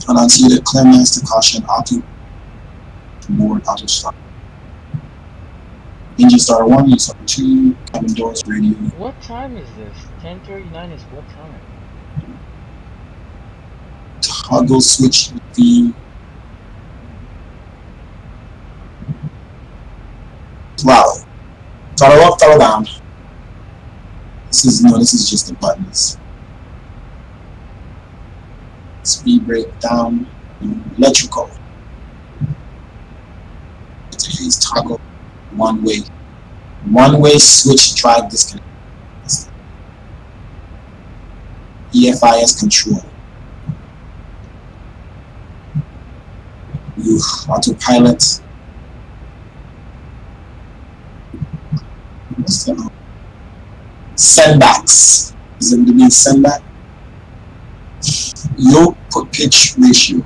And on see the clear master caution. Auto. More auto stop. Engine starter 1, engine starter 2, cabin doors, radio. What time is this? 10:39 is what time? Toggle switch the throttle. Throttle up, throttle down. This is just the buttons. Speed brake down, electrical. Today's toggle, one way switch drive disconnect. EFIS control. Autopilot. What's that? Sendbacks. Does it mean sendback? Yoke pitch ratio.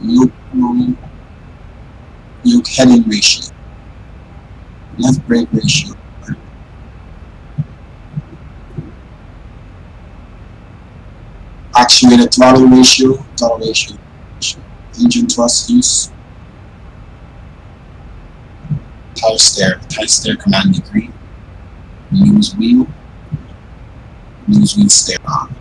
Yoke heading ratio. Left brake ratio. Actuator throttle ratio. Engine thrust use. Tire stair command degree. News wheel stair on.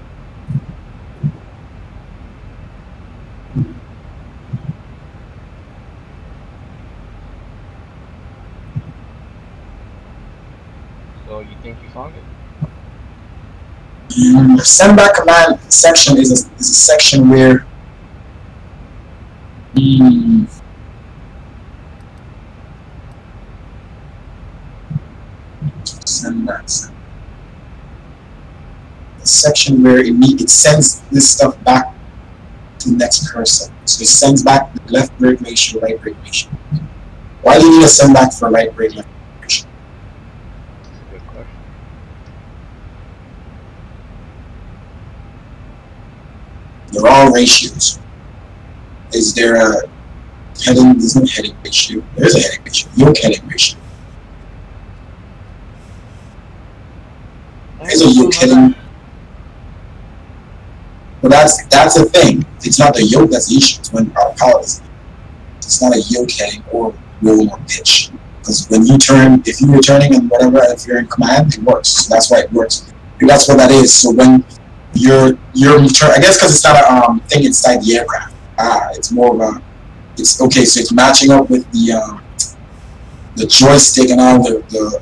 So you think you found it? The sendback command section is a section where section where it sends this stuff back to the next person. So it sends back the left brake ratio, right brake ratio. Why do you need a send back for right brake, left brake ratio? That's a good question. They're all ratios. Is there a heading? There's no heading ratio. There's a heading ratio. Yoke heading ratio. There's a yoke heading. But that's the thing. It's not the yoke that's the issue. It's when our power is. It's not a yoke heading or roll or pitch. Because when you turn, if you're turning and whatever, if you're in command, it works. So that's why it works. And that's what that is. So when you're turn, I guess because it's not a thing inside the aircraft. It's more of a. It's okay. So it's matching up with the joystick and all the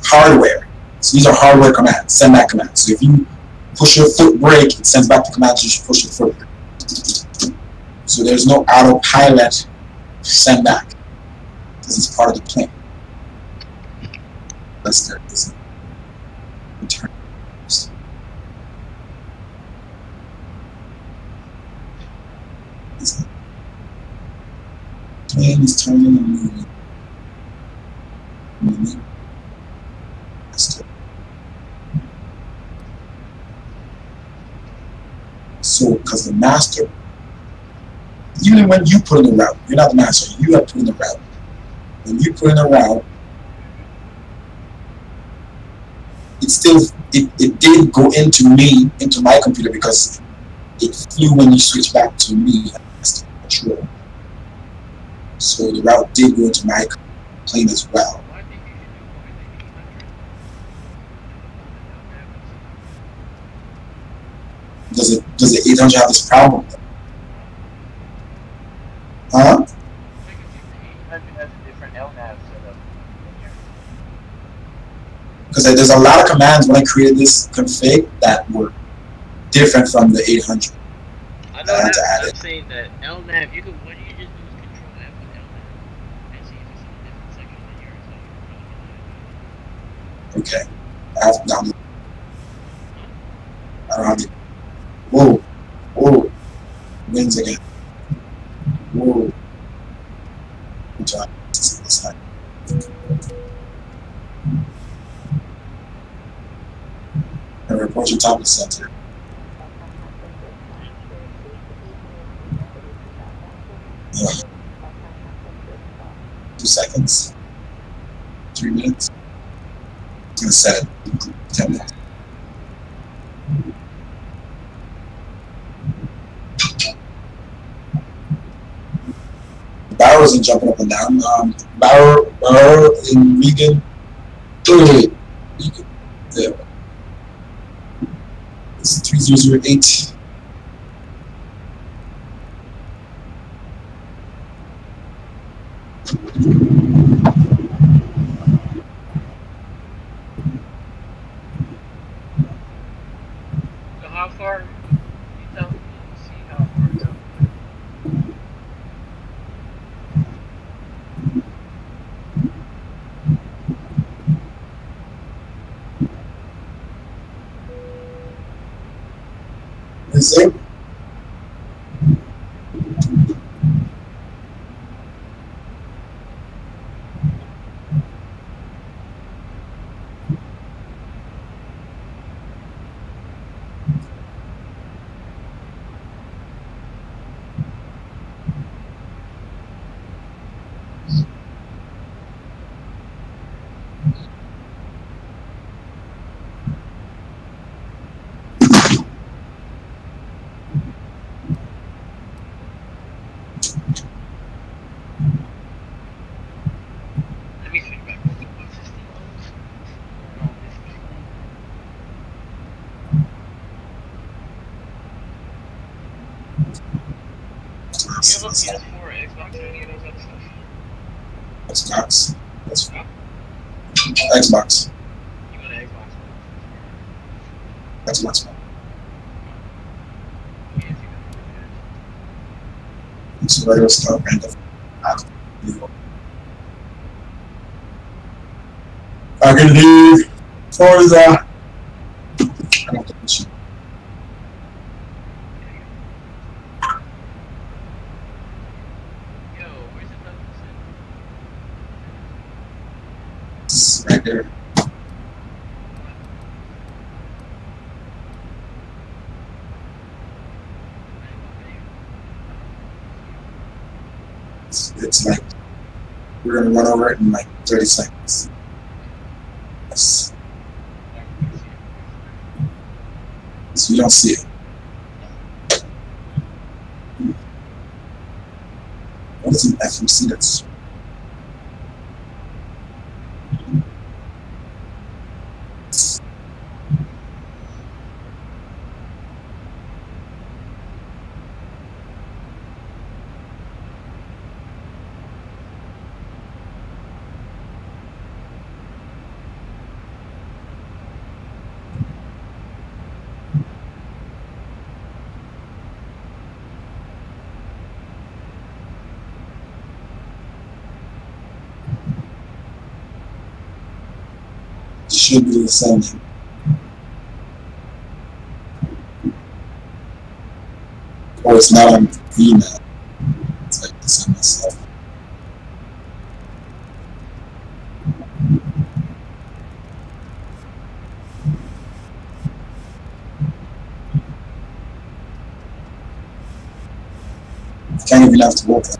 hardware. So these are hardware commands, send back commands. So if you push your foot brake, it sends back the command to just push your foot brake. So there's no autopilot send back because it's part of the plane. Unless there is a return. Plane is turning and moving. So, because the master, even when you put in the route, you're not the master, you have to put in the route. When you put in the route, it did go into my computer because it flew when you switch back to me as control. So the route did go into my plane as well. Does the 800 have this problem? Huh? Because there's a lot of commands when I created this config that were different from the 800. I know that. I'm saying that LNAV, what you just do is control F with LNAV and see if it's in a different section than yours. Okay. I have to download. I don't have to. Whoa. Wins again. Whoa. Good job. This side. And report your tablet center. Yeah. 2 seconds. 3 minutes. I'm gonna set it 10 minutes. The barrel isn't jumping up and down. Barrow in Regan. Regan. There. It's 3008. So how far? Can you tell me? See how far it's up. Is it? Let me think back. What's this thing called? No, this thing. Do you have a PS4 or Xbox or any of those other stuff? Xbox. That's Huh? Xbox. You got an Xbox One? Xbox One. Yeah, if you got it. It's regular stuff, random. I can leave for the. I don't think we should. Yo, where's the Douglas It's right there. It's like we're gonna run over it in like 30 seconds. Yes. So you don't see it. What is an FMC that's should be the same. Or it's not on V now. It's like the same myself. You can't even have to work that.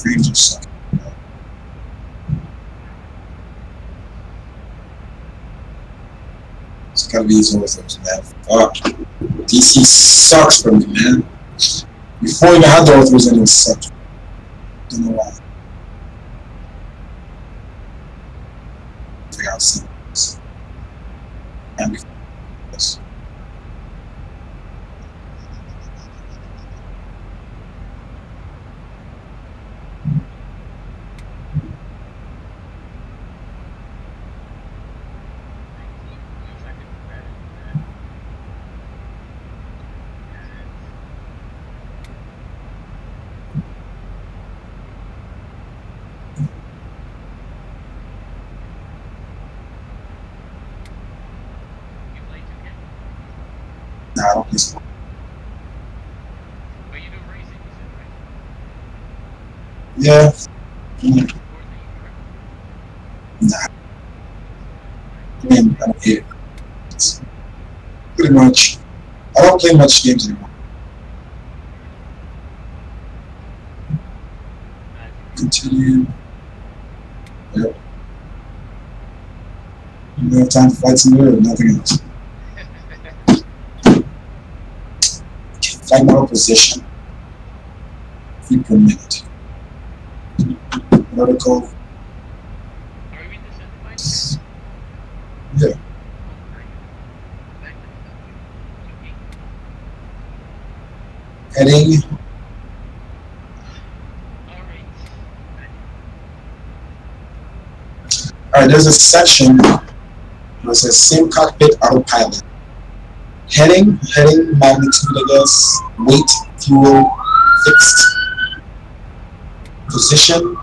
Frames are sucking. It's gotta be these orthos, man. Fuck. DC sucks for me, man. Before you had the orthos, and it sucked. Don't know why. Figure out some of this. And before this. Nah, I don't play sport. But you do racing, you said, right? Yeah. What sport do you Pretty much. I don't play much games anymore. Continue. Yep. You have time to fight somewhere or nothing else. Fight model position. Feet per minute. Vertical. Yeah. Heading. Alright, there's a section where it says same cockpit autopilot. Heading, magnitude, I guess, weight, fuel, fixed. Position,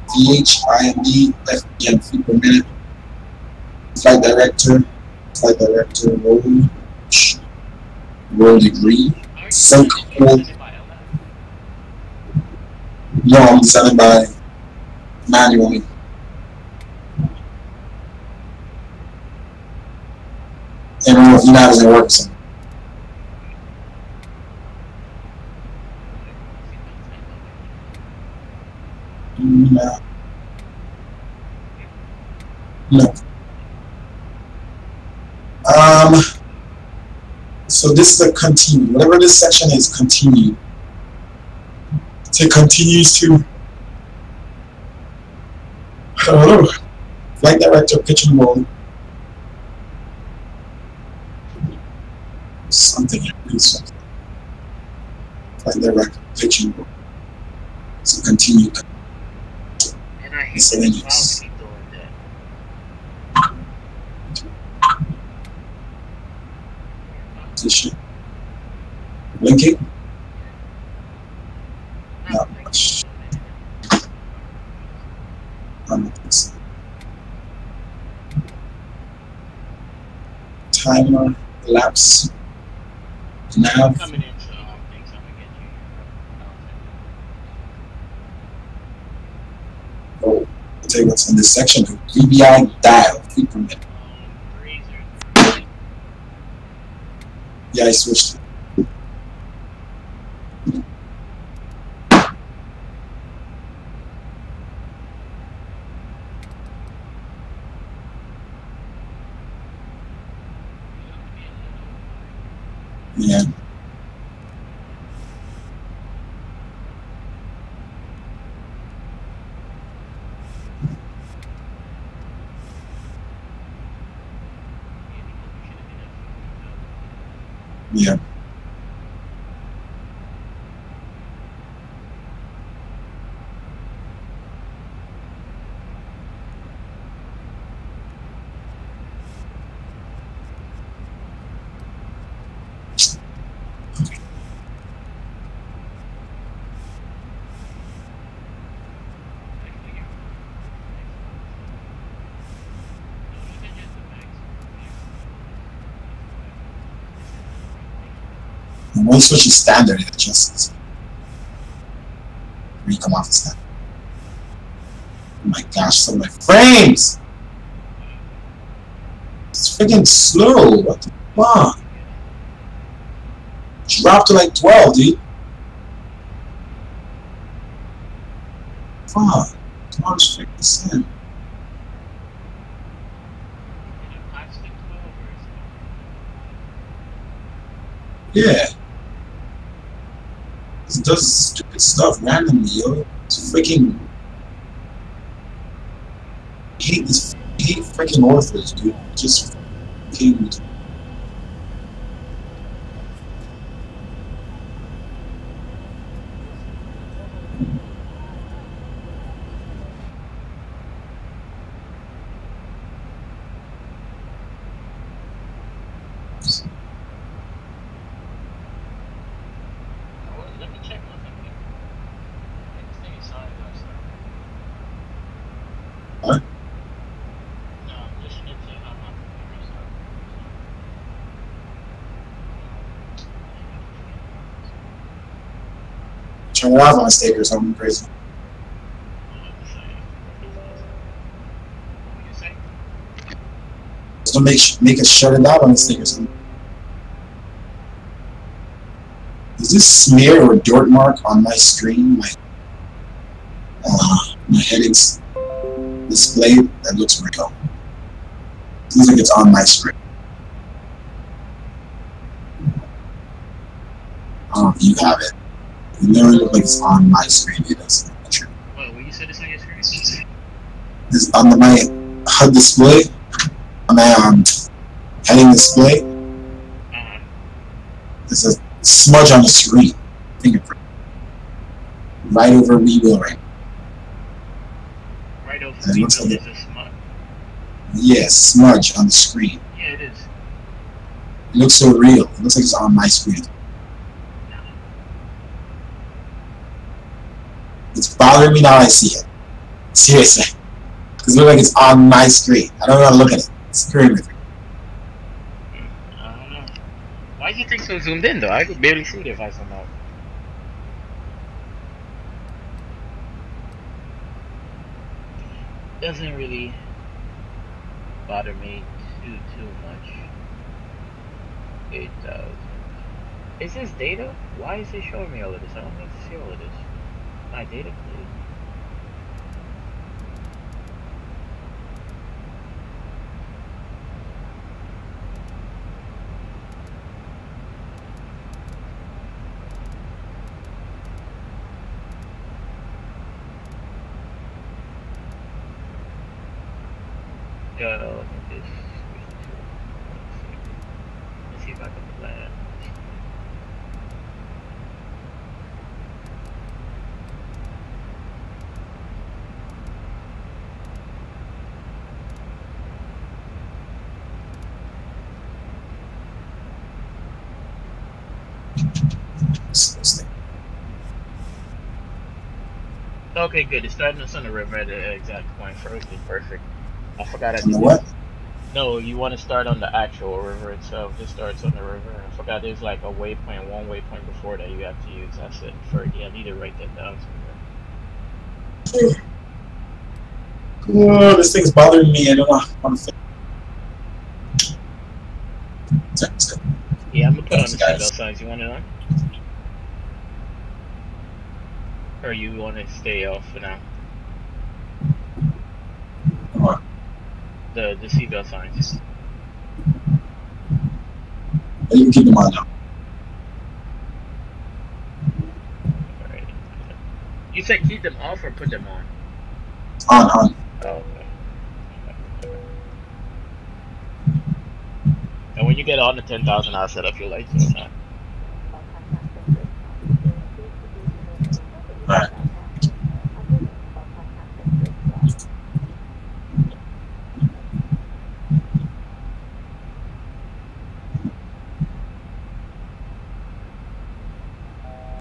VH, IMD, FPM, feet per minute. Flight director, roll degree, sync hold. No, I'm designing by manually. I don't know if you know how it works. No. No. So this is a continue. Whatever this section is, continue. So it continues to. Flight director, pitch and roll. Something. Flight director, pitch and roll. So continue. And I hate that the clouds keep doing that. Position. Blinking. No. Timer, lapse, nav. Coming into things I'm gonna get you. Oh, I'll tell you what's in this section. VBI dial, feet per minute. Yeah, I switched. Yeah. Yeah. And when you switch to standard, it adjusts. When you come off the standard. Oh my gosh, so many frames! It's freaking slow. What the fuck? Drop to like 12, dude. Fuck. 12 freaking sin. Yeah. It does stupid stuff randomly, yo. It's freaking. I hate this. I hate freaking authors, dude. Just fucking. Let me check one thing. This thing is solid last time. What? No, this shit is on my computer, so. Turn it off on a steak or something crazy. What you say? Just don't make us shut it out on a steak or something. Is this smear or dirt mark on my screen? My headings display that looks real. It looks like it's on my screen. I don't know if you have it. It literally looks like it's on my screen. It does. What you said it's on your screen? This on my HUD display, on my heading display. There's a smudge on the screen. Fingerprint. Right over we will right. Right over we will is a smudge. Yes, smudge on the screen. Yeah, it is. It looks so real. It looks like it's on my screen. It's bothering me now I see it. Seriously. Because it looks like it's on my screen. I don't know how to look at it. It's screwing with me. I don't know. Why do you think so zoomed in though? I could barely see it if I zoom out. Doesn't really bother me too much. 8,000. Is this data? Why is it showing me all of this? I don't need to see all of this. My data, please. Let me just switch to. Let's see if I can plan. Okay, good. It's starting us on the river at the exact point. Perfect. I forgot I did what? No, you want to start on the actual river itself. It starts on the river. I forgot there's like a waypoint, one waypoint before that you have to use. That's it. Yeah, I need to write that down somewhere. Oh, this thing's bothering me. I don't know how to fix it. Yeah, I'm gonna put on the seatbelt signs. You want it on? Or you want to stay off for now? What? The seatbelt signs. You can keep them on now. Alright. You said keep them off or put them on? On. Oh, okay. And when you get on the 10,000, I'll set up your lights or not. Right.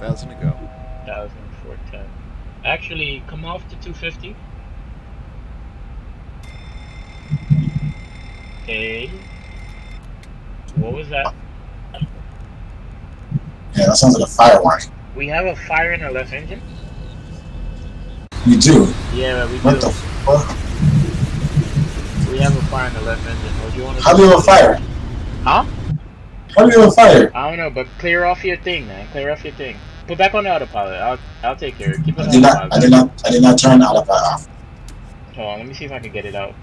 $1,000 to go. 1,410. Actually, come off to 250. Okay. What was that? Yeah, that sounds like a fire warning. We have a fire in our left engine? You do? Yeah, we do. What the fuck? We have a fire in the left engine. What do you want to How do you have a fire? Huh? How do you have a fire? I don't know, but clear off your thing, man. Clear off your thing. Put back on the autopilot. I'll take care of it. Keep it on autopilot. I did not turn autopilot off. Hold on, let me see if I can get it out.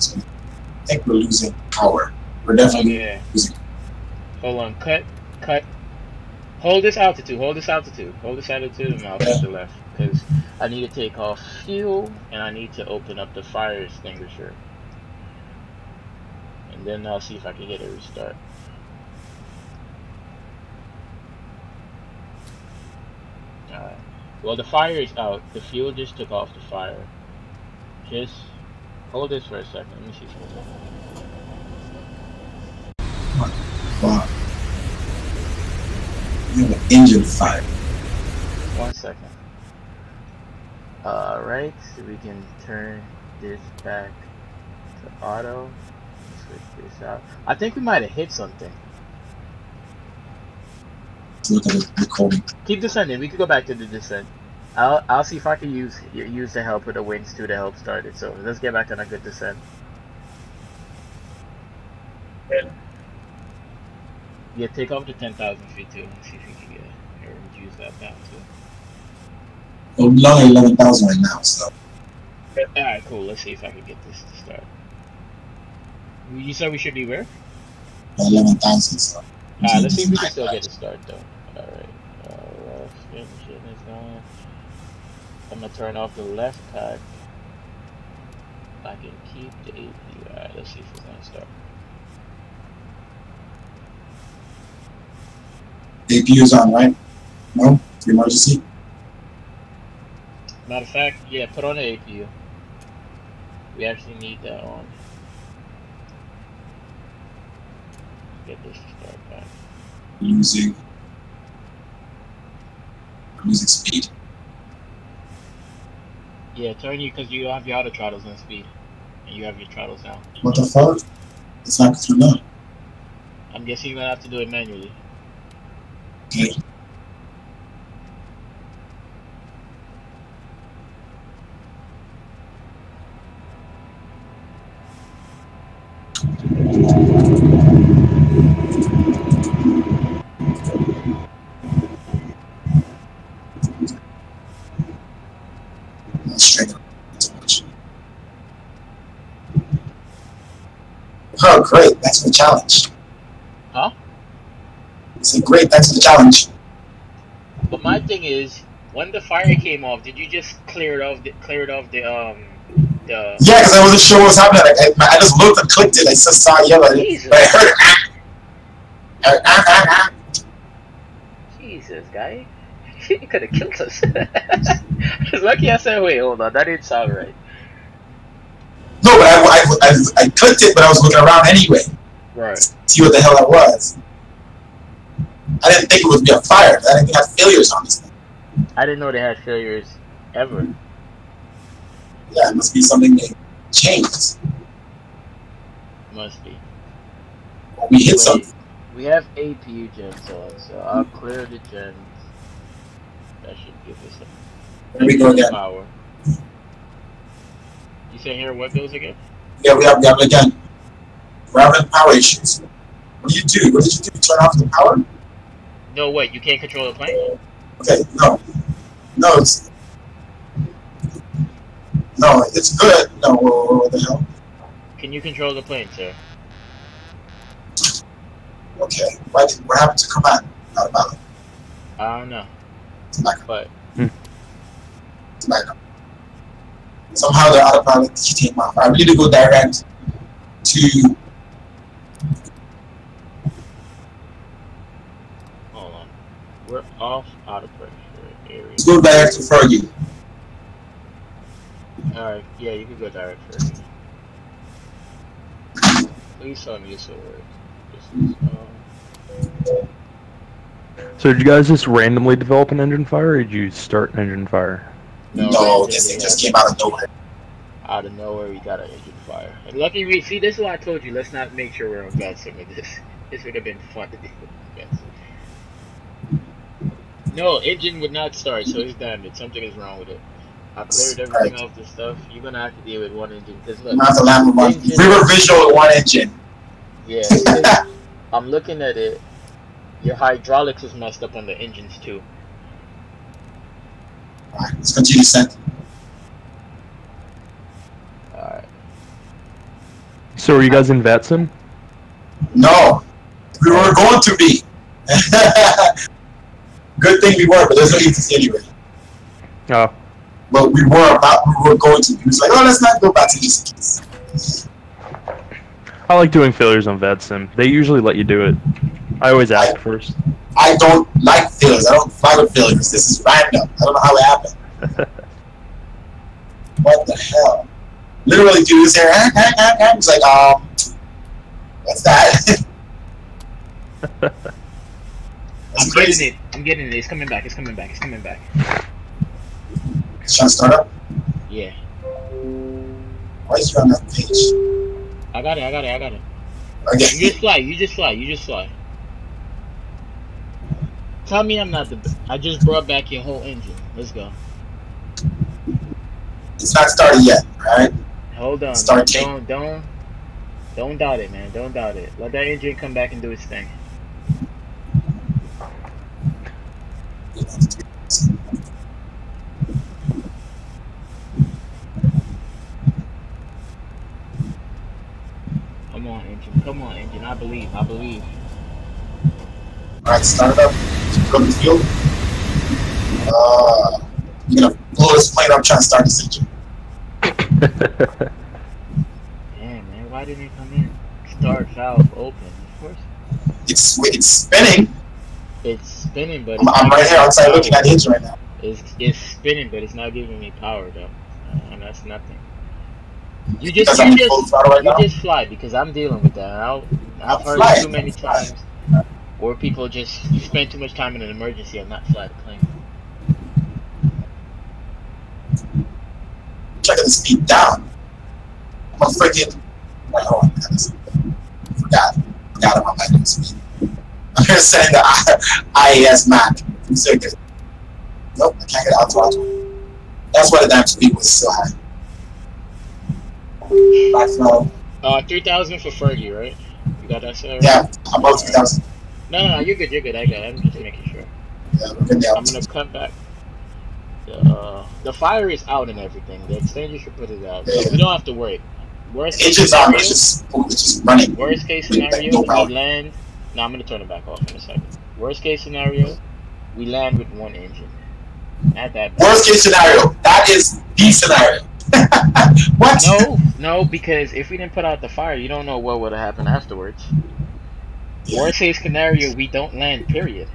I think we're losing power. We're definitely losing. Hold on, cut. Hold this altitude, and I'll cut the left. Because I need to take off fuel, and I need to open up the fire extinguisher. And then I'll see if I can get a restart. Alright. Well, the fire is out. The fuel just took off the fire. Just hold this for a second. Let me see something. Wow. You have an engine fire. 1 second. Alright, so we can turn this back to auto. Switch this out. I think we might have hit something. Let's look at the recording. Keep descending. We could go back to the descent. I'll see if I can use the help of the winds too to help start it. So let's get back on a good descent. Yeah, take off the 10,000 feet too and see if you can get or reduce that down too. Well, we're only 11,000 right now, so. Alright, cool. Let's see if I can get this to start. You said we should be where? 11,000, so. Let's see if we can still get it started though. Alright. Left engine is going. I'm gonna turn off the left pack. I can keep the APU. Alright, let's see if it's gonna start. APU is on, right? No? Emergency? Matter of fact, yeah, put on the APU. We actually need that on. Get this to start back. Losing speed. Yeah, turn you because you have your auto throttles on speed. And you have your throttles down. What the fuck? It's not through now. I'm guessing you're gonna have to do it manually. Okay. Straight up. Oh, great. Thanks for the challenge. Huh? I said, great. Thanks for the challenge. But my thing is, when the fire came off, did you just clear it off the Yeah, because I wasn't sure what was happening. I just looked and clicked it. I just saw yellow. But I heard it. Jesus, guy. You could have killed us. It's lucky I said, wait, hold on, that didn't sound right. No, but I clicked it, but I was looking around anyway. Right. See what the hell that was. I didn't think it would be a fire. I didn't have failures on this thing. I didn't know they had failures ever. Yeah, it must be something they changed. Must be. Or we hit something. We have APU gens on, so I'll clear the gens. That should give us some. Here we go again. Power. You say here what goes again? Yeah, we have it again. We're having power issues. What do you do? What did you do? Turn off the power? No, wait, you can't control the plane? Okay, no. No, it's good. No, what the hell? Can you control the plane, sir? Okay, what happened to command? Not about it. I don't know. But somehow the autopilot came off. I need to go direct to. hold on. We're off out of pressure area. Let's go direct to Fergie. Alright, yeah, you can go direct for it. Please tell me this will work. So did you guys just randomly develop an engine fire, or did you start an engine fire? No, this thing just came out of nowhere. Out of nowhere, we got an engine fire. And lucky we see. This is why I told you. Let's not make sure we're on bad sim with this. This would have been fun to do. No, engine would not start, so it's damaged. Something is wrong with it. I cleared everything off the stuff. You're gonna have to deal with one engine. Cause look, have to land with one river visual with one engine. Yeah, I'm looking at it. Your hydraulics is messed up on the engines too. Alright, let's continue send. Alright. So are you guys in VATSIM? No, we were going to be. Good thing we were, but there's no ETC anyway. Oh. But we were going to be. He was like, oh, let's not go back to these. I like doing failures on VATSIM. They usually let you do it. I always ask first. I don't like failures. I don't fly with failures. This is random. I don't know how it happened. What the hell? Literally, dude is here. It's like, what's that? I'm getting it. I'm getting it. It's coming back. It's coming back. It's coming back. It's trying to start up? Yeah. Why is you on that page? I got it. I got it. I got it. Okay. You just fly. You just fly. You just fly. Tell me I'm not the best. I just brought back your whole engine. Let's go. It's not started yet, right? Hold on. Start Don't doubt it, man. Don't doubt it. Let that engine come back and do its thing. Come on, engine. I believe. I believe. Alright, start it up. Put up the fuel. You're gonna blow this plane up trying to start this engine. Damn, man. Why didn't it come in? Start valve open. Of course. It's spinning. It's spinning, but I'm right here outside looking at the engine right now. It's spinning, but it's not giving me power though, and that's nothing. You just fly because I'm dealing with that. I've heard too many times where people just spend too much time in an emergency and not fly the plane. Checking the speed down. I'm a freaking. Oh my goodness. Forgot about my new speed. I'm gonna send the IAS map. I'm so good. Nope, I can't get out to auto. That's why the damn speed was so high. Back flow. 3,000 for Fergie, right? You got that set? Right? Yeah, I'm about 3,000. No, you're good, I got it. I'm just making sure. Yeah, we're good now. I'm gonna cut back. The fire is out and everything. The extinguisher put it out. So we don't have to worry. Worst case scenario, it's just running. Worst case scenario, we land. No, I'm gonna turn it back off in a second. Worst case scenario, we land with one engine. Not that bad. Worst case scenario, that is the scenario. What? No, because if we didn't put out the fire, you don't know what would have happened afterwards. Yeah. Worst case scenario, we don't land, period.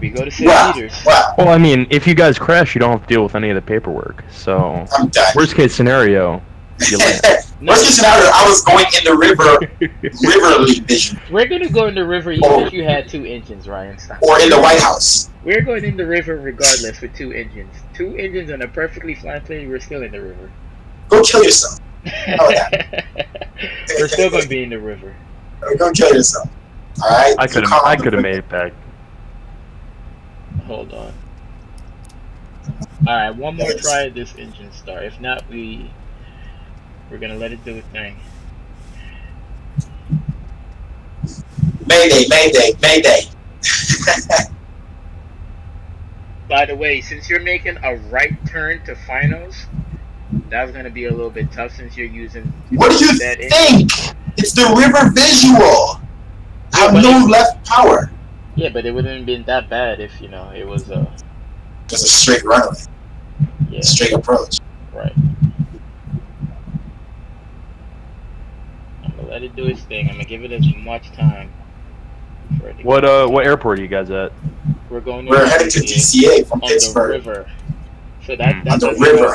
We go to 6 meters. Well, I mean, if you guys crash, you don't have to deal with any of the paperwork. So, I'm done. Worst case scenario, you land. Worst case scenario, I was going in the riverly vision. We're gonna go in the river even if you had 2 engines, Ryan. Stop. Or in the White House. We're going in the river regardless with 2 engines. 2 engines on a perfectly flying plane, we're still in the river. Go kill yourself. We're still gonna be in the river. Go kill yourself. Alright? I could have made it back. Hold on. Alright, one more try at this engine start. If not, we're gonna let it do its thing. Mayday. By the way, since you're making a right turn to finals, that's gonna be a little bit tough since you're using. What do you think? It's the river visual. I have no left power. Yeah, but it wouldn't have been that bad if it was just a straight runway. Yeah. Straight approach. Right. I'm gonna let it do its thing. I'm gonna give it as much time for it to What airport are you guys at? We're heading to DCA from Pittsburgh. On the river. So that on the river.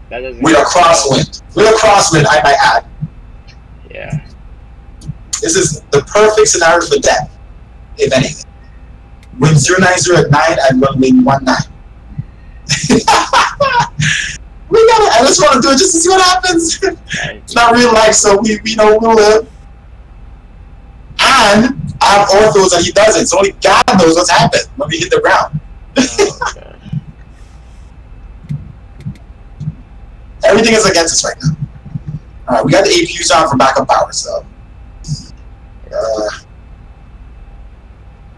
That doesn't with a crosswind. With a crosswind, I might add. Yeah. This is the perfect scenario for death, if anything. Wind 090 at 9 and runway 19. We gotta. I just want to do it just to see what happens. It's not real life, so we know we'll live. And I have orthos and he doesn't, so only God knows what's happened when we hit the ground. Oh, Everything is against us right now. Alright, we got the APUs on for backup power, so at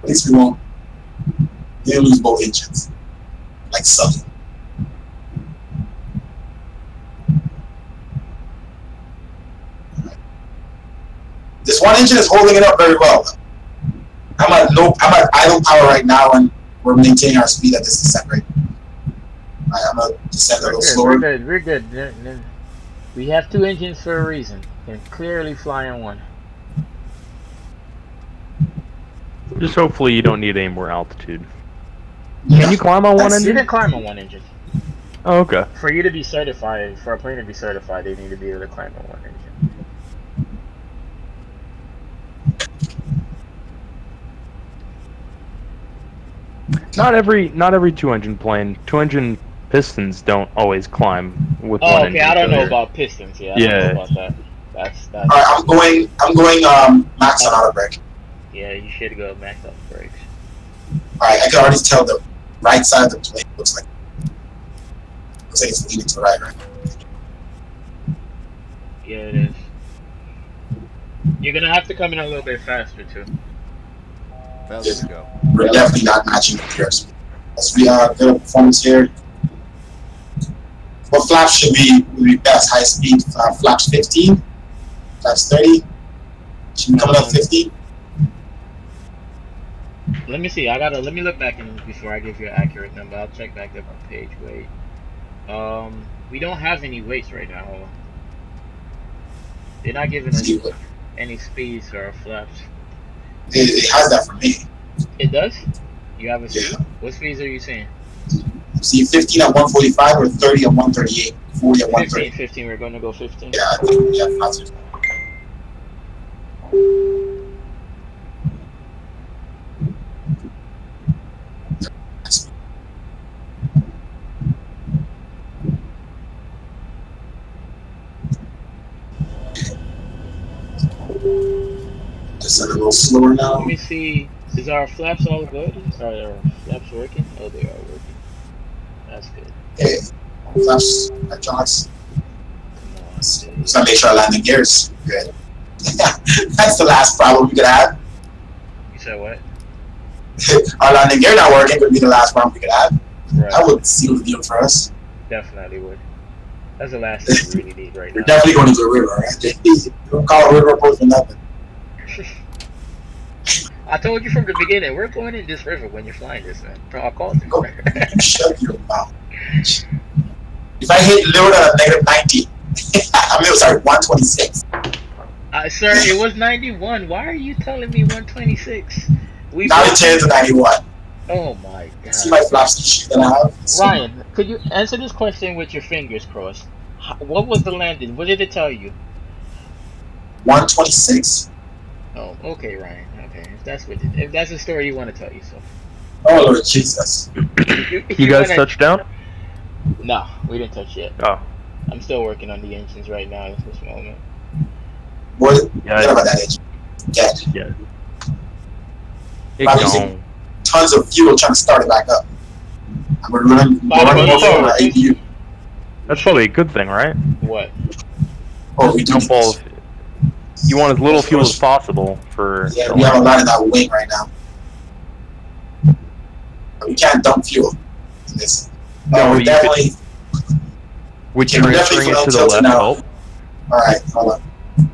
least we won't lose both engines. Like Sully. This one engine is holding it up very well. I'm at idle power right now, and we're maintaining our speed at this descent rate. I'm gonna descend a little slower. We're good. We have 2 engines for a reason. Can clearly fly on one. Just hopefully you don't need any more altitude. Yeah, can you climb on one engine? You can climb on one engine. Oh, okay. For you to be certified, for a plane to be certified, they need to be able to climb on one engine. Not every 2-engine plane. 2-engine pistons don't always climb with one engine. I don't know about pistons. Yeah. I don't know about that. That's. All right, I'm going max on auto brake. Yeah, you should go max on brakes. All right, I can already tell the right side of the plane looks like it's leaning to the right. Yeah, it is. You're gonna have to come in a little bit faster too. Faster to go. We're definitely not matching the pure speed. As we good performance here. What flaps should be best? High speed flaps 15, flaps 30. Should we come up 50? Let me see. Let me look back in before I give you an accurate number. I'll check back up on page weight. We don't have any weights right now. They're not giving us any speeds or flaps. It has that for me. It does? You have a speed? Yeah. What speeds are you saying? See, 15 at 145 or 30 at 138, 40 at 130. 15, we're going to go 15. Yeah, I think, yeah, that's it. Just a little slower now. Let me see. Is our flaps all good? Are our flaps working? Oh, they are working. That's good. Hey, flaps, electronics. Come on, Just dude. gotta make sure our landing gear is good. That's the last problem we could have. You said what? Our landing gear not working would be the last problem we could have. Right. That would seal the deal for us. Definitely would. That's the last thing we really need right We're now. definitely going to the river, right? You don't call it a river approach for nothing. I told you from the beginning, we're going in this river when you're flying this, man. Bro, I called you. Go. Shut your mouth. If I hit load at a negative 90, I mean, sorry, 126. Sir, it was 91. Why are you telling me 126? Now it turns to 91. Oh my god. See my flaps and shit that I have? Ryan, could you answer this question with your fingers crossed? What was the landing? What did it tell you? 126. Oh, okay, Ryan. Okay, if that's the story you want to tell yourself. Oh, Lord Jesus. You guys touched down? No, we didn't touch yet. Oh. I'm still working on the engines right now at this moment. What? Yeah, Forget about that engine. Dead. Yeah. It Probably gone. using tons of fuel trying to start it back up. I'm going to run By the way, more fuel on our APU. That's probably a good thing, right? What? Oh, we do Don't need fall. this. You want as little fuel as possible for. Yeah, we have a lot of that wing right now. But we can't dump fuel in this. No, we're you definitely. Would Okay, we're definitely transferring it to the tilted left now. help? Alright, hold on.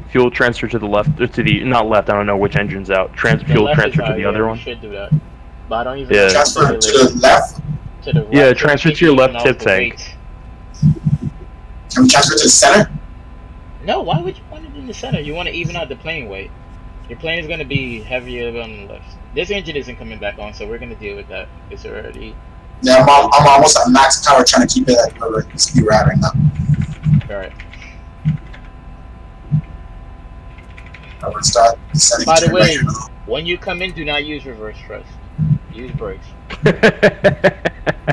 Fuel transfer to the left, or to the not left. I don't know which engine's out. The Fuel left transfer is to out, the yeah, other we one. should do that. But I don't even Yeah. Transfer to the left. to the right. Yeah, so transfer we to your keep left using tip off the tank. weights. Can we transfer to the center? No, why would you want it in the center? You want to even out the plane weight. Your plane is going to be heavier on the left. This engine isn't coming back on, so we're going to deal with that. It's already... Yeah, I'm almost at max power trying to keep it at the speed we're at right now. Alright. I'm going to start descending. By the turn way, right now. when you come in, do not use reverse thrust. Use brakes.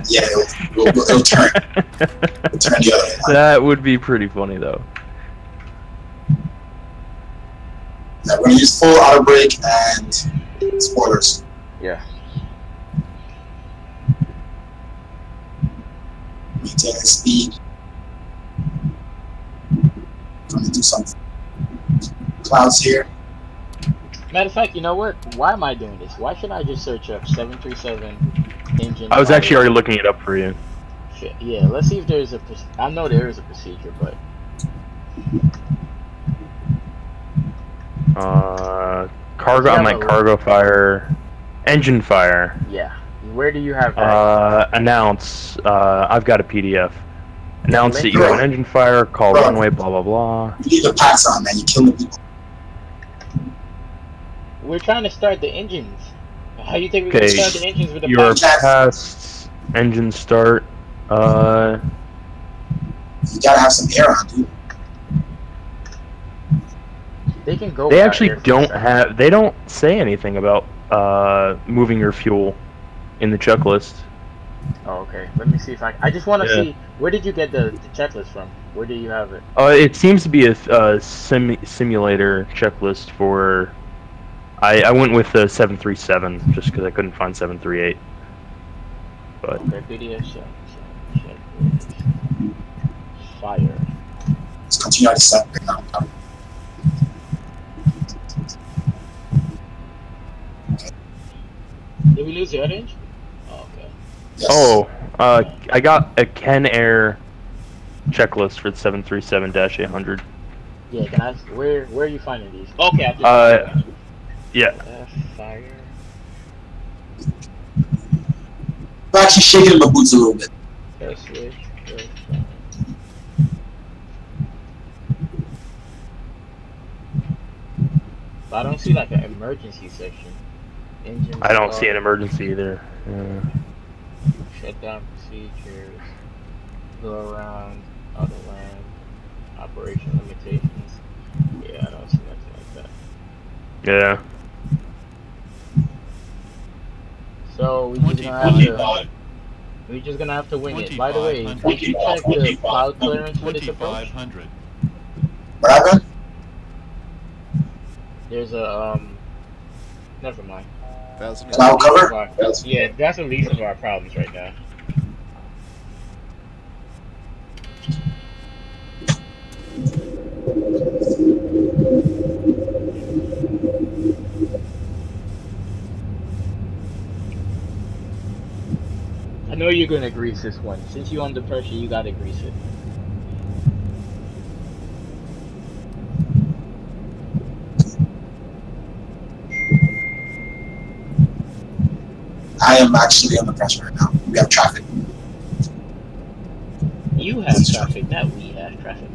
Yeah, it'll turn. It'll turn the other way. That would be pretty funny, though. Yeah, we're going to use full auto brake and spoilers. Yeah. Maintain the speed. Going to do some clouds here. Matter of fact, you know what? Why am I doing this? Why should I just search up 737 engine? I was actually already looking it up for you. Shit, yeah, let's see if there's a... I know there is a procedure, but... Cargo, I'm like cargo fire, engine fire. Yeah. Where do you have that? Announce, I've got a PDF. Announce that you have an engine fire, call Bro. runway, blah blah blah. You leave the packs on, man. You kill the people. We're trying to start the engines. How do you think we're going to Okay, start the engines with a your pack? past engine start, You gotta have some air on, dude. They can go. they without actually air for a don't second. have, they don't say anything about moving your fuel in the checklist. Oh, okay. Let me see if I just want to Yeah. see, where did you get the checklist from? Where do you have it? It seems to be a simulator checklist for. I went with the 737 just because I couldn't find 738. But Okay, PDF checklist. Fire. Let's continue on the set right now. Did we lose the other engine? Oh, okay. Yes. I got a Ken Air checklist for the 737-800. Yeah, can I? Where are you finding these? Okay, I just Yeah. fire. I'm actually shaking my boots a little bit. First switch. First but I don't see like an emergency section. Engine I don't start, see an emergency either. shutdown procedures, go around, auto land, operation limitations. Yeah, I don't see nothing like that. Yeah. So we're just gonna have to wing it. By the way, did you check the cloud clearance for this approach? 2500. What happened? There's a never mind. 1000. Cloud cover? Yeah, that's the least of our problems right now. I know you're gonna grease this one. Since you're under pressure, you gotta grease it. I am actually under pressure right now. We have traffic. You have traffic, not we have traffic.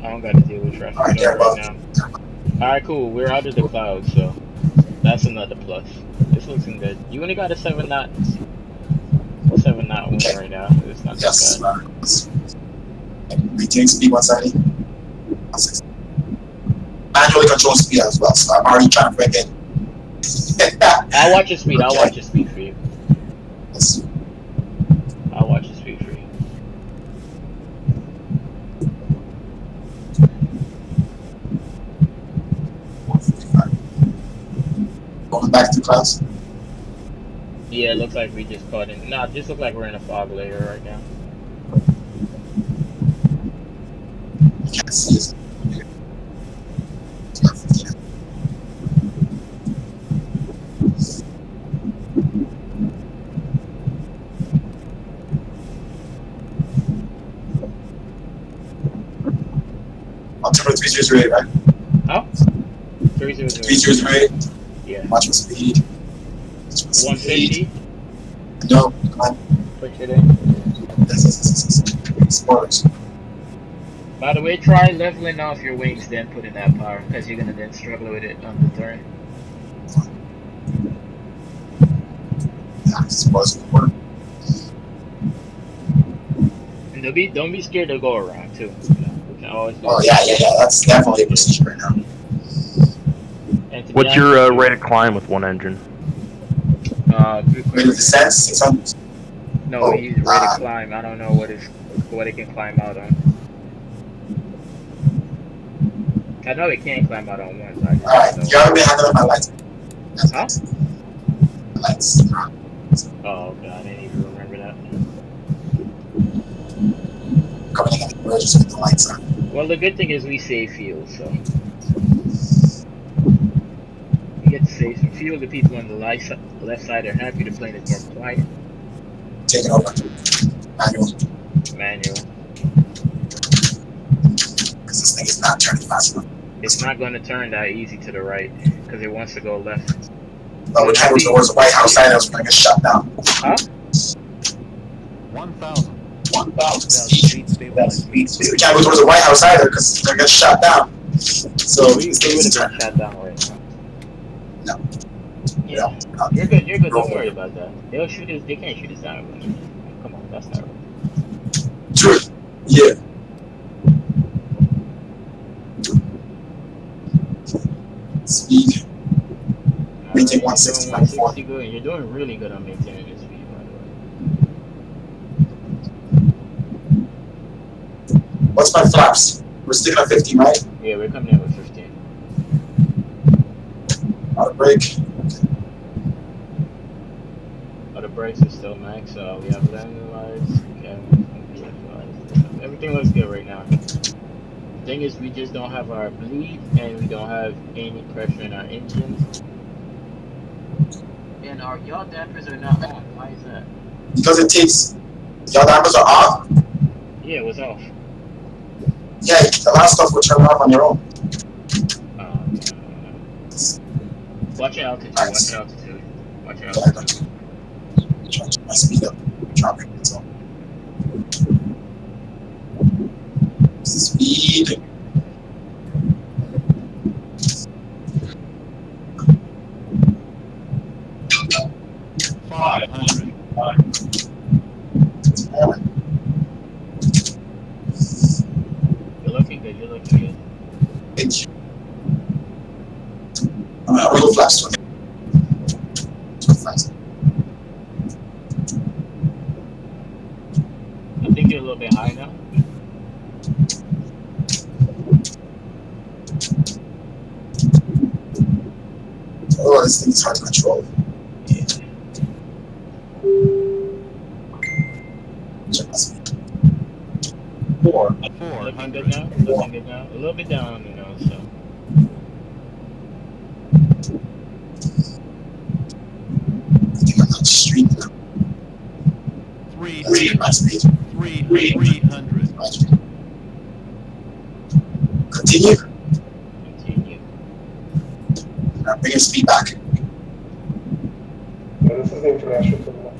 I don't gotta deal with traffic right now. Alright, cool. We're out of the clouds, so that's another plus. This looking good. You only got a 7 knot. 7 knot wind right now. It's not too bad. Maintain speed 170. 160. Manually control speed as well, so I'm already trying to break in. I'll watch your speed. I'll watch your speed for you. Yes. I'll watch your speed for you. Going back to class. Yeah, it looks like we just caught in. Nah, it just looks like we're in a fog layer right now. You can't see us. Altimeter 308, right? Huh? 300. 308. Yeah. Watch my speed. 150. No, come on. Push it in. Yes. Spoilers. By the way, try leveling off your wings, then put in that power, because you're gonna then struggle with it on the turn. Yeah, spoilers will work. And don't be scared to go around too. You know, we can always do Oh yeah. That's definitely a procedure right now. What's your rate of climb with one engine? Rate of descent 600. No, he's ready to climb. I don't know what it can climb out on. I know it can climb out on one. Alright, you haven't been handling my lights. Huh? Lights. Oh god, I didn't even remember that. Coming in at the just with the lights on. Well, the good thing is we save fuel, so we get to save some fuel. The people on the left side are happy. The plane is more quiet. Take it over. Manual. Because this thing is not turning fast enough. It's not going to turn that easy to the right because it wants to go left. Oh, we're trying to go towards the White House side. I was going to get shut down. Huh? 1000. 1,000 Speed stabilized. We can't go towards the White House either because they're going to get shut down. So we would have been shut down right now. No. Yeah. No. You're good. Don't worry about that. They'll shoot us. They can't shoot us down. Come on, that's not right. True. Yeah. Speed. Maintain 160. 160 good. You're doing really good on maintaining this speed, by the way. What's my flaps? We're sticking at 15, right? Yeah, we're coming in with 15. Out of brake. Other brakes are still max, so we have landing lights, everything looks good right now. The thing is, we just don't have our bleed, and we don't have any pressure in our engines. And our yaw dampers are not on. Why is that? Because it takes. Y'all dampers are off? Yeah, it was off. Yeah, the last stuff will turn off on your own. Watch your altitude. Alright, Watch your altitude. Watch your yeah, I got altitude. you. Trying to my speed up. Dropping it all. Speed. You're looking good. You're looking good. Thank you. I'm gonna go flash 20. 25. I think you're a little bit high now. Oh, this thing is hard to control. Yeah. Check my speed. Looking good now. Looking good now. A little bit down, you know. So. I think I'm on the street now. 300. My speed. 300. Continue. Continue. Now bring your speed back. This is the international terminal.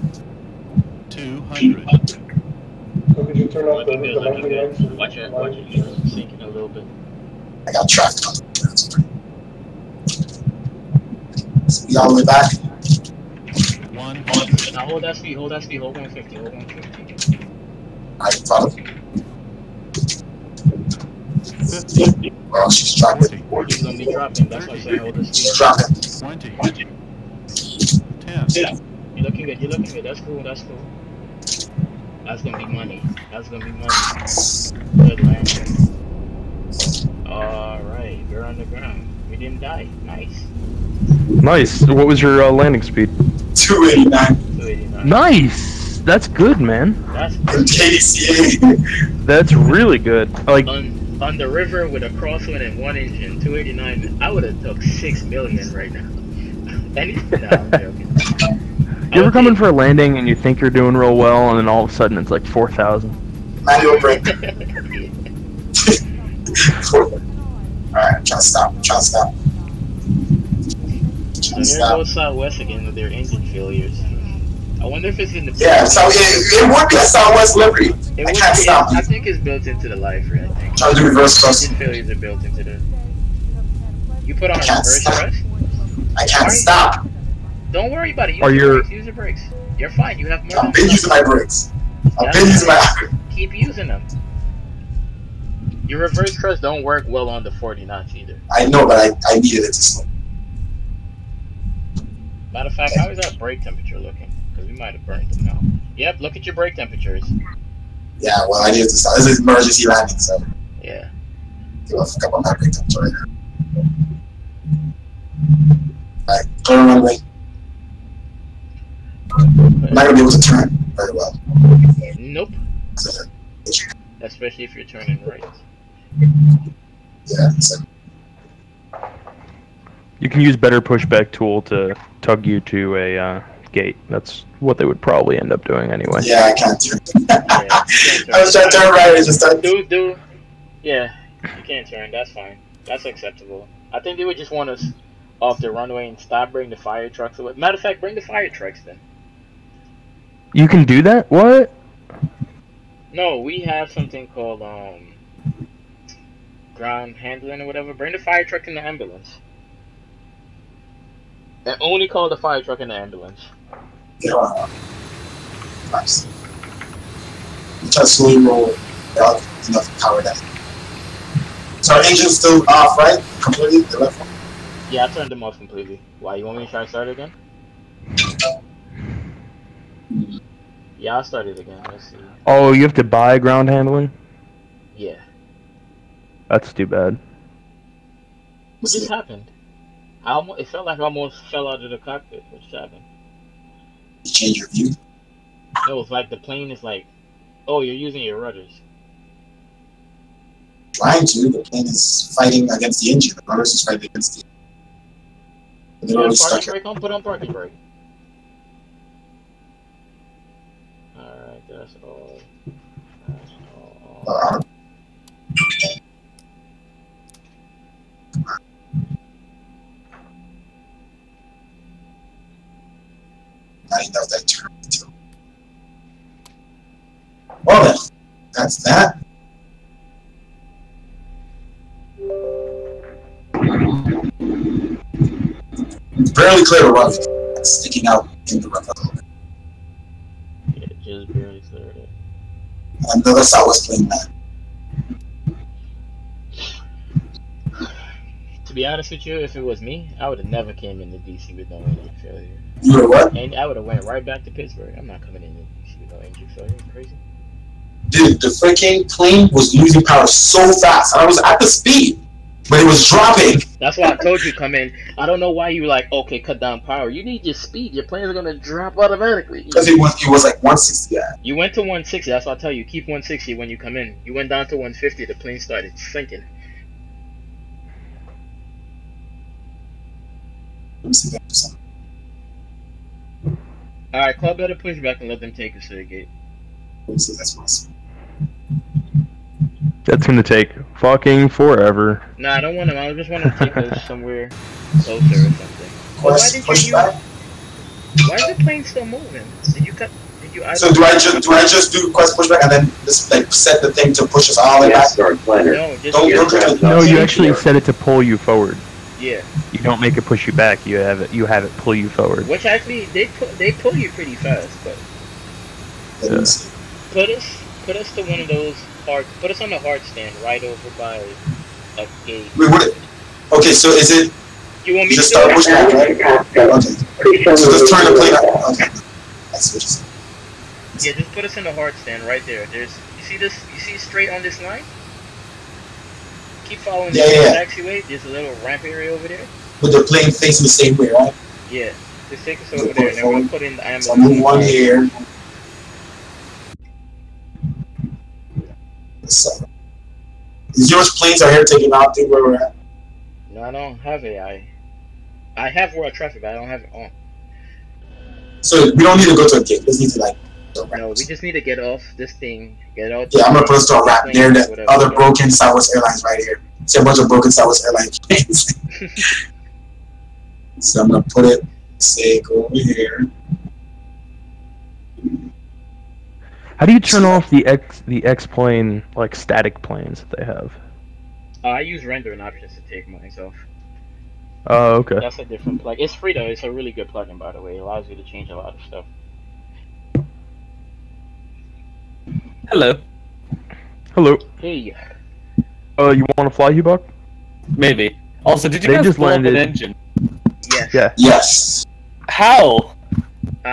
200. So could you turn off the Looking good. Looking landing lights? good. Watch it. Watch it. You're sinking a little bit. I got traffic on the speed all the way back. 100. Now hold that speed. Hold that speed. Hold 150. Hold 150. I follow. 50. Oh, she's dropping. 40. He's gonna be dropping. That's why I say hold the She's speed. dropping. 20. 10. You're looking good. You're looking good. That's cool. That's cool. That's gonna be money. That's gonna be money. Good landing. Alright, we're on the ground. We didn't die. Nice. Nice. What was your landing speed? 289. 289. Nice. That's good, man. That's From KDCA. That's really good. Like, on the river with a crosswind and one engine, 289. I would have took 6 million right now. No, I'm joking. you ever come in for a landing and you think you're doing real well, and then all of a sudden it's like 4,000? Manual brake. Alright, try to stop. Try to stop. So there goes Southwest again with their engine failures. I wonder if it's in the. Yeah, so it would be a Southwest Liberty. I can't stop. I think it's built into the lifer. I think. Try to do reverse thrust. Engine failures are built into the. You put on a can't reverse stop. thrust. I can't stop. Don't worry about it. Use Are your your- brakes. Use your brakes. You're fine. You have more. I've been using my brakes. I've That's been using my. Keep using them. Your reverse thrust don't work well on the 40 knots either. I know, but I needed it to slow. Matter of fact, how is that brake temperature looking? Because we might have burned them now. Yep, look at your brake temperatures. Yeah, well, I needed to stop. This is emergency landing, so Yeah. I'll fuck up on my brake temperature right now. Alright, turn runway. I'm not gonna be able to turn very well. Nope. Especially if you're turning right. Yeah, so You can use better pushback tool to tug you to a gate. That's what they would probably end up doing anyway. yeah, I can't turn. Yeah, you can't turn. I was trying to turn right and just started. Yeah, you can't turn. That's fine. That's acceptable. I think they would just want us off the runway and stop bringing the fire trucks away. Matter of fact, bring the fire trucks then. You can do that? What? No, we have something called ground handling or whatever. Bring the fire truck and the ambulance. And only call the fire truck and the ambulance. Yeah. Nice. You try to slowly roll without enough power down. So our engine's still off, right? Completely? The left one? Yeah, I turned them off completely. Why, you want me to try to start it again? Yeah, I'll start it again. Let's see. Oh, you have to buy ground handling? Yeah. That's too bad. What just happened? It felt like I almost fell out of the cockpit. What just happened? You change your view? No, it's like the plane is like, oh, you're using your rudders. Trying to. The plane is fighting against the engine. The rudders is fighting against the. They're Put already on stuck parking here. brake on. Put on parking brake. Alright, that's all. That's all I didn't know that term too. Well then, that's that. It's barely clear to run. It's sticking out in the run a little bit. Yeah, just barely cleared it. And the other side was playing that. To be honest with you, if it was me, I would have never came into DC with no engine failure. You were what? And I would have went right back to Pittsburgh. I'm not coming into DC with no engine failure. You crazy? Dude, the freaking plane was losing power so fast. And I was at the speed, but it was dropping. That's why I told you come in. I don't know why you were like, okay, cut down power. You need your speed. Your planes are gonna drop automatically. Because it was like 160. Yeah. You went to 160. That's why I tell you, keep 160 when you come in. You went down to 150. The plane started sinking. Let me see that for something. All right, Club better push back and let them take us to the gate. Let me see that's possible. That's gonna take fucking forever. Nah, I don't want them. I just want to take us somewhere closer or something. But why did Push you? back. Why is the plane still moving? Did you cut? Did you? So do I just do quest pushback and then just like set the thing to push us all the way back? No, just Don't No, you actually set it to pull you forward. yeah. You don't make it push you back. You have it pull you forward. Which actually they pull you pretty fast, but Let me see. put us to one of those hard. Put us on the hard stand right over by a gate. Wait, what? Okay, so is it? You want me You just to start do pushing back, right? Okay. So just turn the plane up. Okay. I see what you're saying. it? Yeah, just put us in the hard stand right there. There's you see this? You see straight on this line? Keep following Yeah, this yeah. taxiway. There's a little ramp area over there. With the plane facing the same way, right? Yeah, just take us over there, and then we'll put in the So I'll move one here. So, is yours planes are here taking off to where we're at? No, I don't have AI. I have world traffic, but I don't have it on. So we don't need to go to a gate. We just need to like. No, we just need to get off this thing. Get out. Yeah, I'm gonna put us to a wrap there. The Whatever. other broken Southwest Airlines right here. See a bunch of broken Southwest Airlines planes. So I'm gonna put it. Say go over here. How do you turn off the X plane like static planes that they have? I use rendering options to take mine off. Oh, okay. That's a different plug. It's free though. It's a really good plugin, by the way. It allows you to change a lot of stuff. Hello. Hello. Hey. You want to fly, Hubok? Maybe. Also, did you They guys just blow up an landed. engine? Yes. Yeah. Yes. How?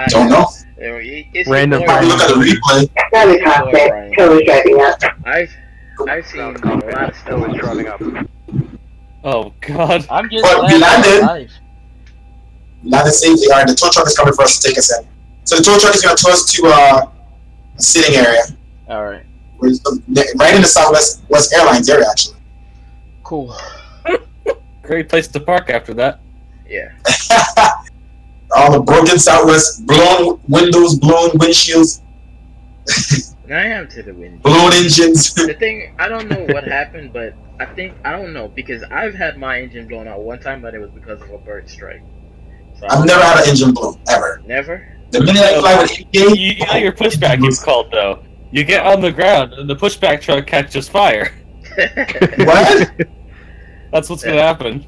Don't know. It's Random. your boy, Probably look at the replay. Another cockpit. Totally driving up. I've seen a lot of stuff. It's driving up. Oh God. I'm just But we glad I'm landed. alive. Landed safely. Alright, the tow truck is coming for us to take us in. So the tow truck is gonna tow us to a sitting area. All right. Right in the Southwest Airlines area, actually. Cool. Great place to park after that. Yeah. All the broken Southwest, blown windows, blown windshields, Now I am to the wind. blown engines. The thing, I don't know what happened, but I don't know, because I've had my engine blown out one time, but it was because of a bird strike. So I've never had an engine blown, ever. Never? The minute I fly with You, AK, you know your pushback is called though. You get on the ground and the pushback truck catches fire. what? That's what's gonna happen.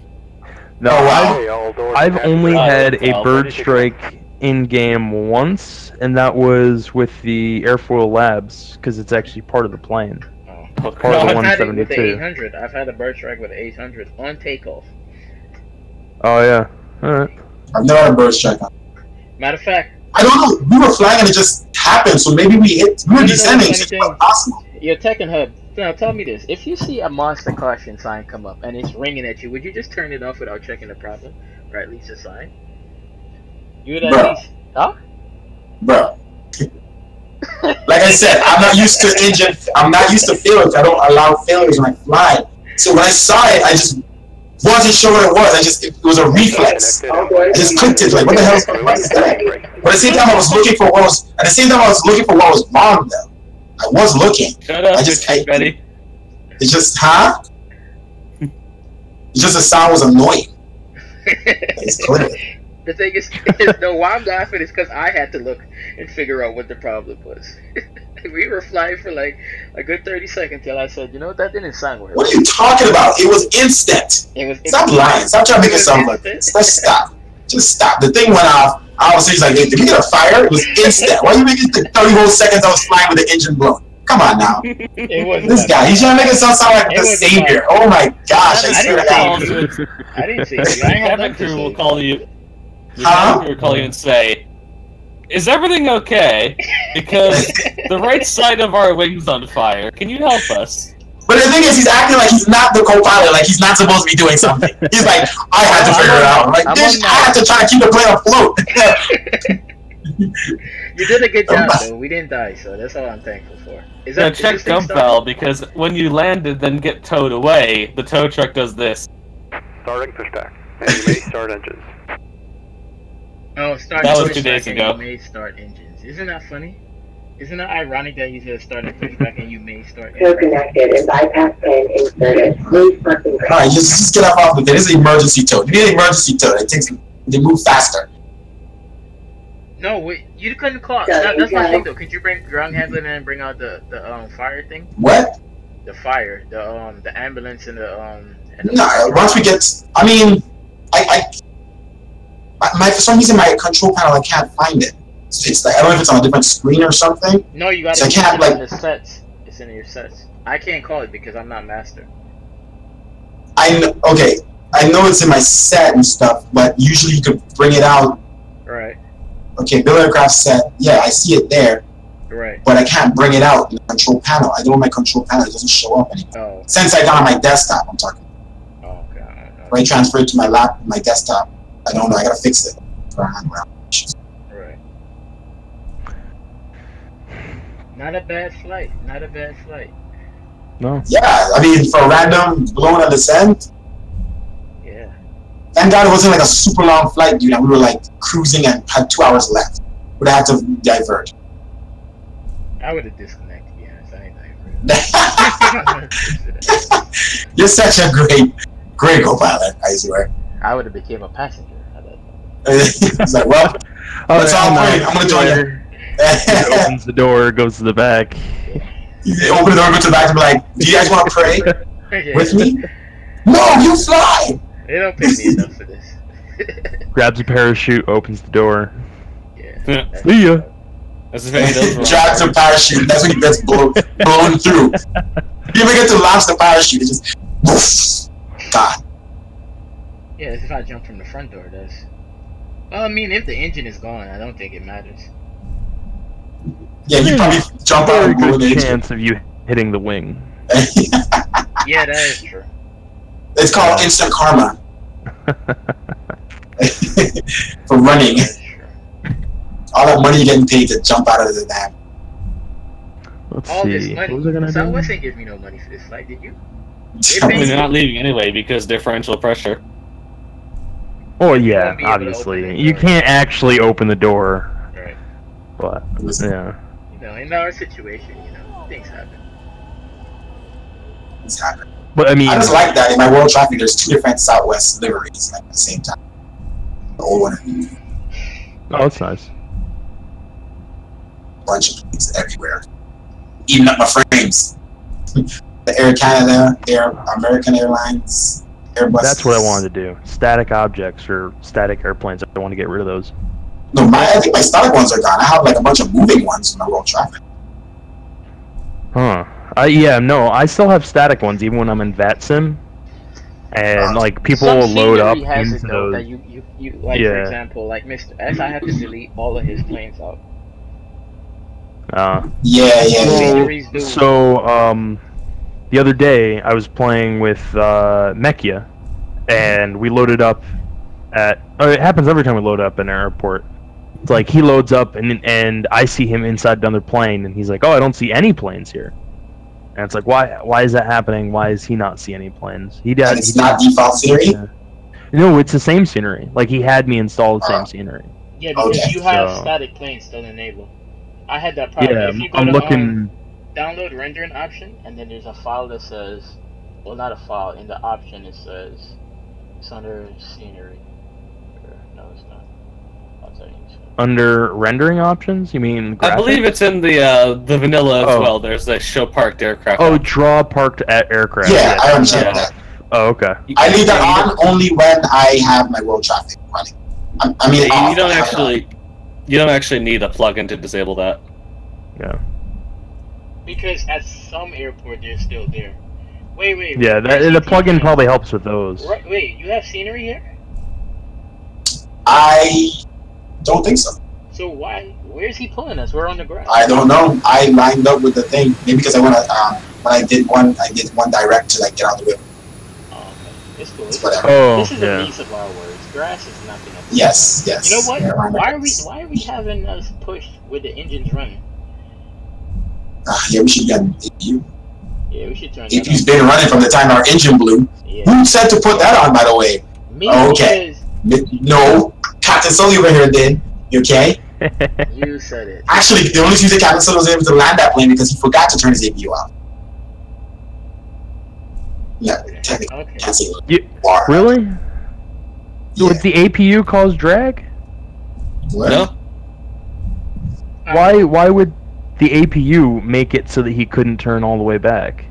No, Oh, wow. Hey, all doors I've attached. only had a well, bird strike in game once, and that was with the Airfoil Labs because it's actually part of the plane. Oh. Oh, Part of the God. I've had it with the 172. 800. I've had a bird strike with the 800 on takeoff. Oh yeah. All right. I've never had a bird strike. Matter of fact, I don't know. We were flying and it just happened, so maybe we hit. We were descending. So it's not possible. your Tech and Hub, now tell me this. If you see a monster caution sign come up and it's ringing at you, would you just turn it off without checking the problem? Or at least a sign? You would at Bruh. least... Huh? Bro. Like I said, I'm not used to engine. I'm not used to failures. I don't allow failures when I fly. So when I saw it, I just wasn't sure what it was. It was a reflex. I just clicked it. Like, what the hell is that? But at the same time, I was looking for what was. At the same time, I was looking for what was wrong though. I was looking. Shut up, Betty. It's just, huh? It's just the sound was annoying. It's clear. The thing is, no, why I'm laughing is because I had to look and figure out what the problem was. We were flying for like a good 30 seconds till I said, you know what, that didn't sound right. What are you talking about? It was instant. Stop lying. Stop trying to make it sound like this. Let's stop. Just stop. The thing went off. I was like, hey, did we get a fire? It was instant. Why are you making the 30 whole seconds I was flying with the engine blown? Come on now. This guy, he's trying to make it sound like the savior. Oh my gosh. I didn't see you. I had Cabin crew will call you. Huh? Will call you and say, "Is everything okay? Because the right side of our wing's on fire. Can you help us?" But the thing is, he's acting like he's not the co-pilot, like he's not supposed to be doing something. He's like, I had to figure it out. Like, bitch, I had to try to keep the plane afloat. You did a good job, though. We didn't die, so that's all I'm thankful for. Is that check dump bell, because when you landed, then get towed away, the tow truck does this. Starting pushback, and you may start engines. Oh, start that was 2 days ago. You may start engines. Isn't that funny? Isn't that ironic that you said start a pushback and you may start engines? So connected and bypass pin inserted. Please fucking break. Alright, just get off the thing. This is an emergency tow. You need an emergency tow. They move faster. No, you couldn't call. That's my thing though. Could you bring ground handling and bring out the fire thing? What? The fire, the ambulance and the No, once we get, I mean, for some reason my control panel, I can't find it. It's like, I don't know if it's on a different screen or something. No, you got so it. I can't, in the sets. It's in your sets. I can't call it because I'm not master. Okay, I know it's in my set and stuff, but usually you could bring it out. Right. Okay, build aircraft set. Yeah, I see it there. Right. But I can't bring it out in the control panel. I don't know my control panel. It doesn't show up anymore. Oh. Since I got on my desktop, I'm talking. Oh, God. When I transfer it to my desktop, I don't know. I gotta fix it. Right. Not a bad flight. Not a bad flight. No. Yeah, I mean, for a random blown a descent. Yeah. Thank God it wasn't like a super long flight, dude. And we were like cruising and had 2 hours left. Would have had to divert. I would have disconnected, to be honest. I ain't You're such a great co-pilot, I swear. I would have became a passenger. It's like, well, that's all I'm gonna join you. He opens the door, goes to the back. You open the door, go to the back, and be like, do you guys want to pray with me? No, you fly! They don't pay me enough for this. Grabs a parachute, opens the door. Yeah. See ya. That's the thing he does. Drops a parachute, that's when he gets blown through. You even get to launch the parachute, it just, woof, God. Yeah, if I jump from the front door, that's... Well, I mean, if the engine is gone, I don't think it matters. Yeah, you probably jump out and blow the good engine. chance of you hitting the wing. Yeah, that is true. It's called instant karma. For running. All that money you're getting paid to jump out of the dam. Let's All see. this money. What was I gonna do? Southwest didn't give me no money for this flight, did you? They're not leaving anyway because differential pressure. Oh yeah, obviously. You can't actually open the door. Right. But yeah. You know, in our situation, things happen. It's happening. But I mean, I just like that in my world traffic. There's 2 different Southwest liveries like, at the same time. The old one and the new. Oh, that's nice. Bunch of things everywhere. Even up my frames. The Air Canada, Air American Airlines, Airbus. That's what I wanted to do. Static objects or static airplanes. I want to get rid of those. No, I think my static ones are gone. I have like a bunch of moving ones in my world traffic. Huh. Yeah, no, I still have static ones even when I'm in VATSIM. And like people will load up into those. That you like, for example, like Mr. S, I have to delete all of his planes out. Yeah. So, the other day I was playing with Mechia, and we loaded up at. Oh, it happens every time we load up in an airport. It's like he loads up, and I see him inside another plane, and he's like, "Oh, I don't see any planes here." And it's like, why is that happening? Why does he not see any planes? It's not default scenery? No, it's the same scenery. Like, he had me install the same scenery. Yeah, because you have static planes still enabled. I had that problem. Yeah, if you go I'm to, looking... download rendering option, and then there's a file that says, well, not a file. In the option, it says it's under scenery. No, it's not. I'll tell you. Under rendering options, you mean graphics? I believe it's in the vanilla as well. There's a show parked aircraft. Oh, draw parked at aircraft. Yeah, I understand that. Oh, okay. I leave that on only when I have my world traffic running. I mean, you don't actually need a plugin to disable that. Yeah. Because at some airport they're still there. Wait. Yeah, the plugin probably helps with those. Right, wait, you have scenery here? I don't think so. So where's he pulling us? We're on the ground. I don't know. I lined up with the thing. Maybe because I want to. When I did one direct to like get out of the way. Oh, okay. It's cool. It's whatever. Oh, this is yeah. the least of our words. Grass is nothing. Yes. You know what? Yeah, Why are we having us push with the engines running? Yeah, we should get an APU. Yeah, we should turn that APU's on. been running from the time our engine blew. Yeah. Who said to put that on, by the way? Me, Okay. No, Captain Sully over here did. You okay? You said it. Actually, the only reason Captain Sully was able to land that plane because he forgot to turn his APU off. Yeah, technically, Okay. can't say You- Really? Yeah. Would the APU cause drag? What? No. Why would the APU make it so that he couldn't turn all the way back?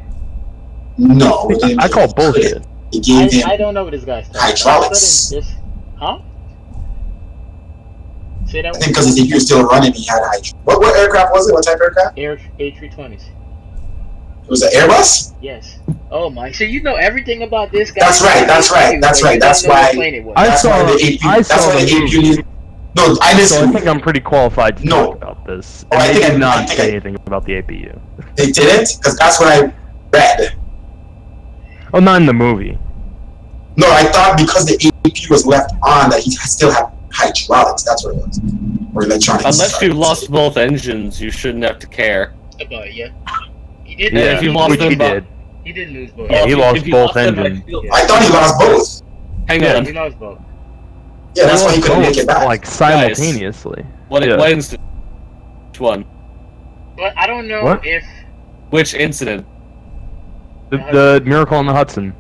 No. I call bullshit. It gave him. I don't know what this guy's talking hydraulics. about. Huh? Say that I think because his APU was still running, he had hydraulics. What aircraft was it? What type of aircraft? A320s. It was an Airbus? Yes. Oh my! So you know everything about this guy. That's right. That's why. That's why I that's saw why the APU. I That's saw why the the APU movie. needs. No, I So I listened. think I'm pretty qualified to No. talk about this. Oh, And I they think did I- not I think say I- anything about the APU. They didn't, because that's what I read. Oh, not in the movie. No, I thought because the APU was left on that he still had hydraulics. That's what it was, or electronics. Unless you lost both engines, you shouldn't have to care. About yeah. He did. Yeah, if you lost which them he by- did. He did lose both. Yeah, he if lost you both them by engines. fuel- I thought he lost both. Hang Yeah. on. He lost both. Yeah, that's why he couldn't make it back. Like simultaneously. What Yeah. incident? Which one? But I don't know What? if Which incident? The Miracle on the Hudson.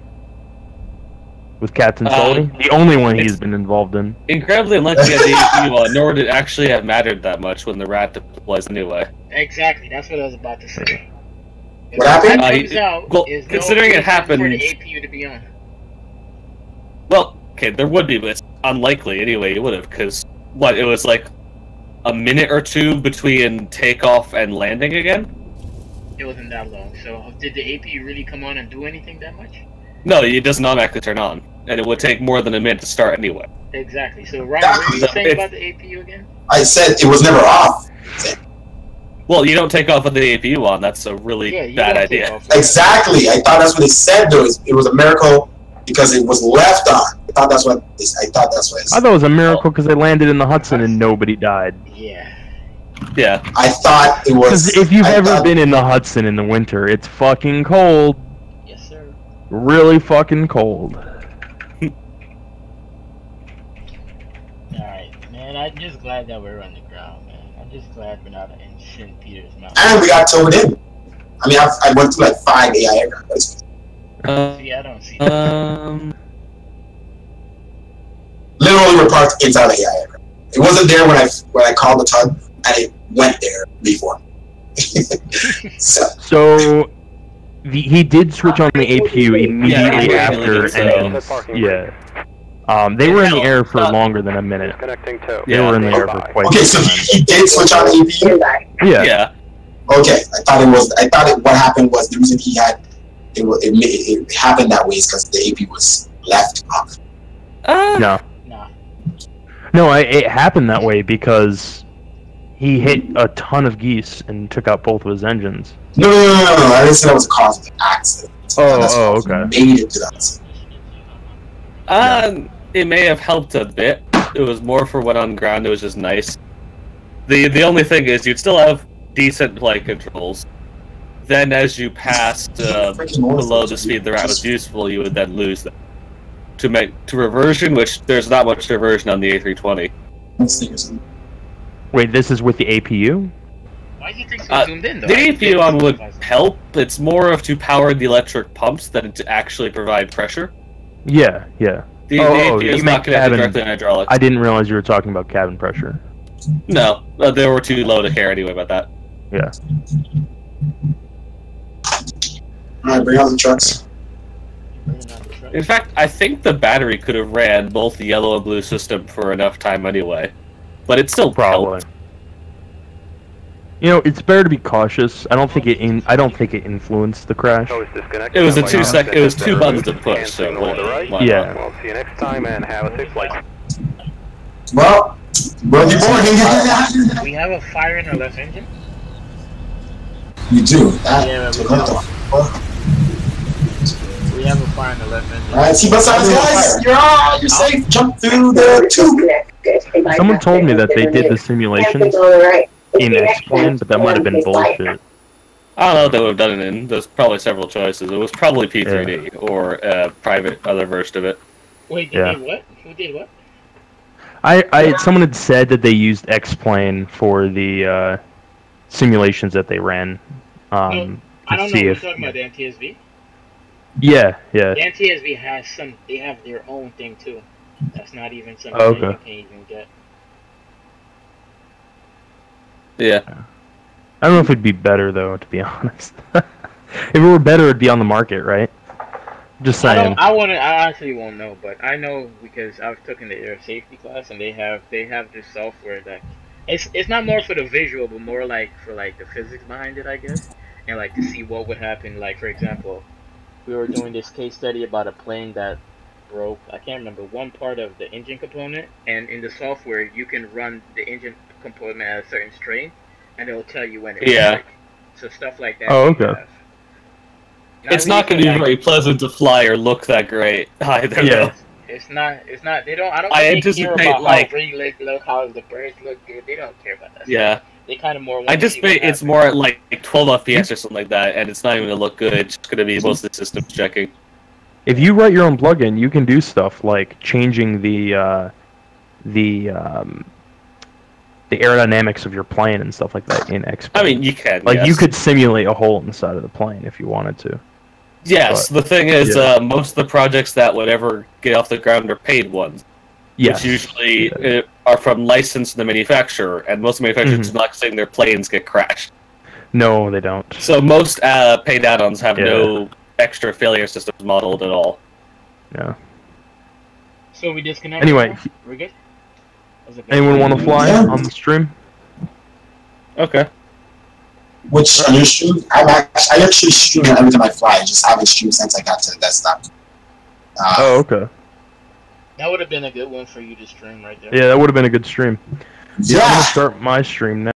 With Captain Sully. The only one he's been involved in. Incredibly unlucky at the APU one, nor would it actually have mattered that much when the rat deploys anyway. exactly. That's what I was about to say. If What happened? that comes out, well, is no considering it reason happened- for the APU to be on. Well, okay, there would be, but it's unlikely anyway. You would have, because it was like a minute or two between takeoff and landing again. It wasn't that long. So did the APU really come on and do anything that much? No, it does not automatically turn on, and it would take more than a minute to start anyway. Exactly. So Ryan, what were you So saying if- about the APU again? I said it was never off. Well, you don't take off with the APU on. That's a really Yeah, you bad don't take idea. off with it. Exactly. I thought that's what they said. Though it was a miracle because it was left on. I thought that's what. I thought that's what. I thought it was a miracle because they landed in the Hudson and nobody died. Yeah. Yeah. I thought it was. Because if you've I ever thought- been in the Hudson in the winter, it's fucking cold. Yes, sir. Really fucking cold. Alright, man, I'm just glad that we're on the ground, man. I'm just glad we're not in St. Peter's Mountain. and we got towed in. I mean, I went through like 5 AI aircraft. See, I don't see that. Literally, we're parked inside the AI aircraft. It wasn't there when I called the tug, and it went there before. So He did switch on the APU immediately Yeah, after so. engines. Yeah. They were in the air for longer than a minute. Connecting to. They were in the air for quite okay, some so time. he did switch on the APU. Yeah. Yeah. Okay, I thought what happened was the reason he had it happened that way is because the AP was left off. No. Nah. No, it happened that way because he hit a ton of geese and took out both of his engines. No. I didn't say that was the cause of the accident. Oh, okay. Made it to that. It may have helped a bit. It was more for when on ground. It was just nice. The only thing is you'd still have decent flight controls. Then as you passed below the speed the rat was useful, you would then lose them. To reversion, which there's not much reversion on the A320. Wait, this is with the APU? Why do you think so zoomed in though? The APU on would help. It's more of to power the electric pumps than to actually provide pressure. Yeah, yeah. The Oh, APU you is meant not connected cabin. directly to hydraulics. I didn't realize you were talking about cabin pressure. No, they were too low to care anyway about that. Yeah. Alright, bring out the trucks. In fact, I think the battery could have ran both the yellow and blue system for enough time anyway. But it still Probably. helped. You know, it's better to be cautious. I don't think it influenced the crash. Host disconnected. It was a Now, it was two buttons to push, so Cancel to the right. Yeah. We'll see you next time and have a safe flight. Well, we'll be boarding. We have a fire in our left engine. You do. Yeah, we have a fire in the left engine. Alright, see both sides, guys. You're safe. Jump through the tube. Someone told me that they did the simulations in X-Plane, but that might have been bullshit. I don't know what they would have done it in. There's probably several choices. It was probably P3D or a private other version of it. Wait, they did what? Who did what? Someone had said that they used X-Plane for the simulations that they ran. I don't know. See You're if, talking about the NTSV. yeah, yeah. The NTSV has some. They have their own thing too. That's not even something Okay. that you can't even get. Yeah. I don't know if it'd be better though, to be honest. If it were better, it'd be on the market, right? Just saying. I actually won't know, but I know because I've taken the air safety class, and they have this software that it's not more for the visual, but more like for like the physics behind it, I guess, and like to see what would happen. Like for example, we were doing this case study about a plane that broke. I can't remember one part of the engine component, and in the software you can run the engine component at a certain strain, and it'll tell you when it Yeah. break. So stuff like that. Oh, we okay. have. It's not going to be very pleasant to fly or look that great either. Yeah. It's not. They don't. I don't. I think they care anticipate, about like- how really look how the birds look good. They don't care about that. Yeah. They kind of more. I anticipate it's more at like 12 FPS or something like that, and it's not even going to look good. It's just going to be mostly systems checking. If you write your own plugin, you can do stuff like changing the aerodynamics of your plane and stuff like that in X-Plane. I mean, you can. like yes. you could simulate a hole in the side of the plane if you wanted to. Yes, but- the thing is, yeah. most of the projects that would ever get off the ground are paid ones, Yes. which usually are from license to the manufacturer, and most manufacturers Mhm. are not saying their planes get crashed. No, they don't. So most paid add-ons have Yeah. no extra failure systems modeled at all. Yeah. So we disconnect. Anyway, we're good. Was it- anyone want to fly Yeah. on the stream? Okay. Which on your stream, I actually stream it every time I fly. I just haven't streamed since I got to the desktop. Oh, okay. That would have been a good one for you to stream right there. Yeah, that would have been a good stream. Yeah, I'm Yeah. gonna start my stream now.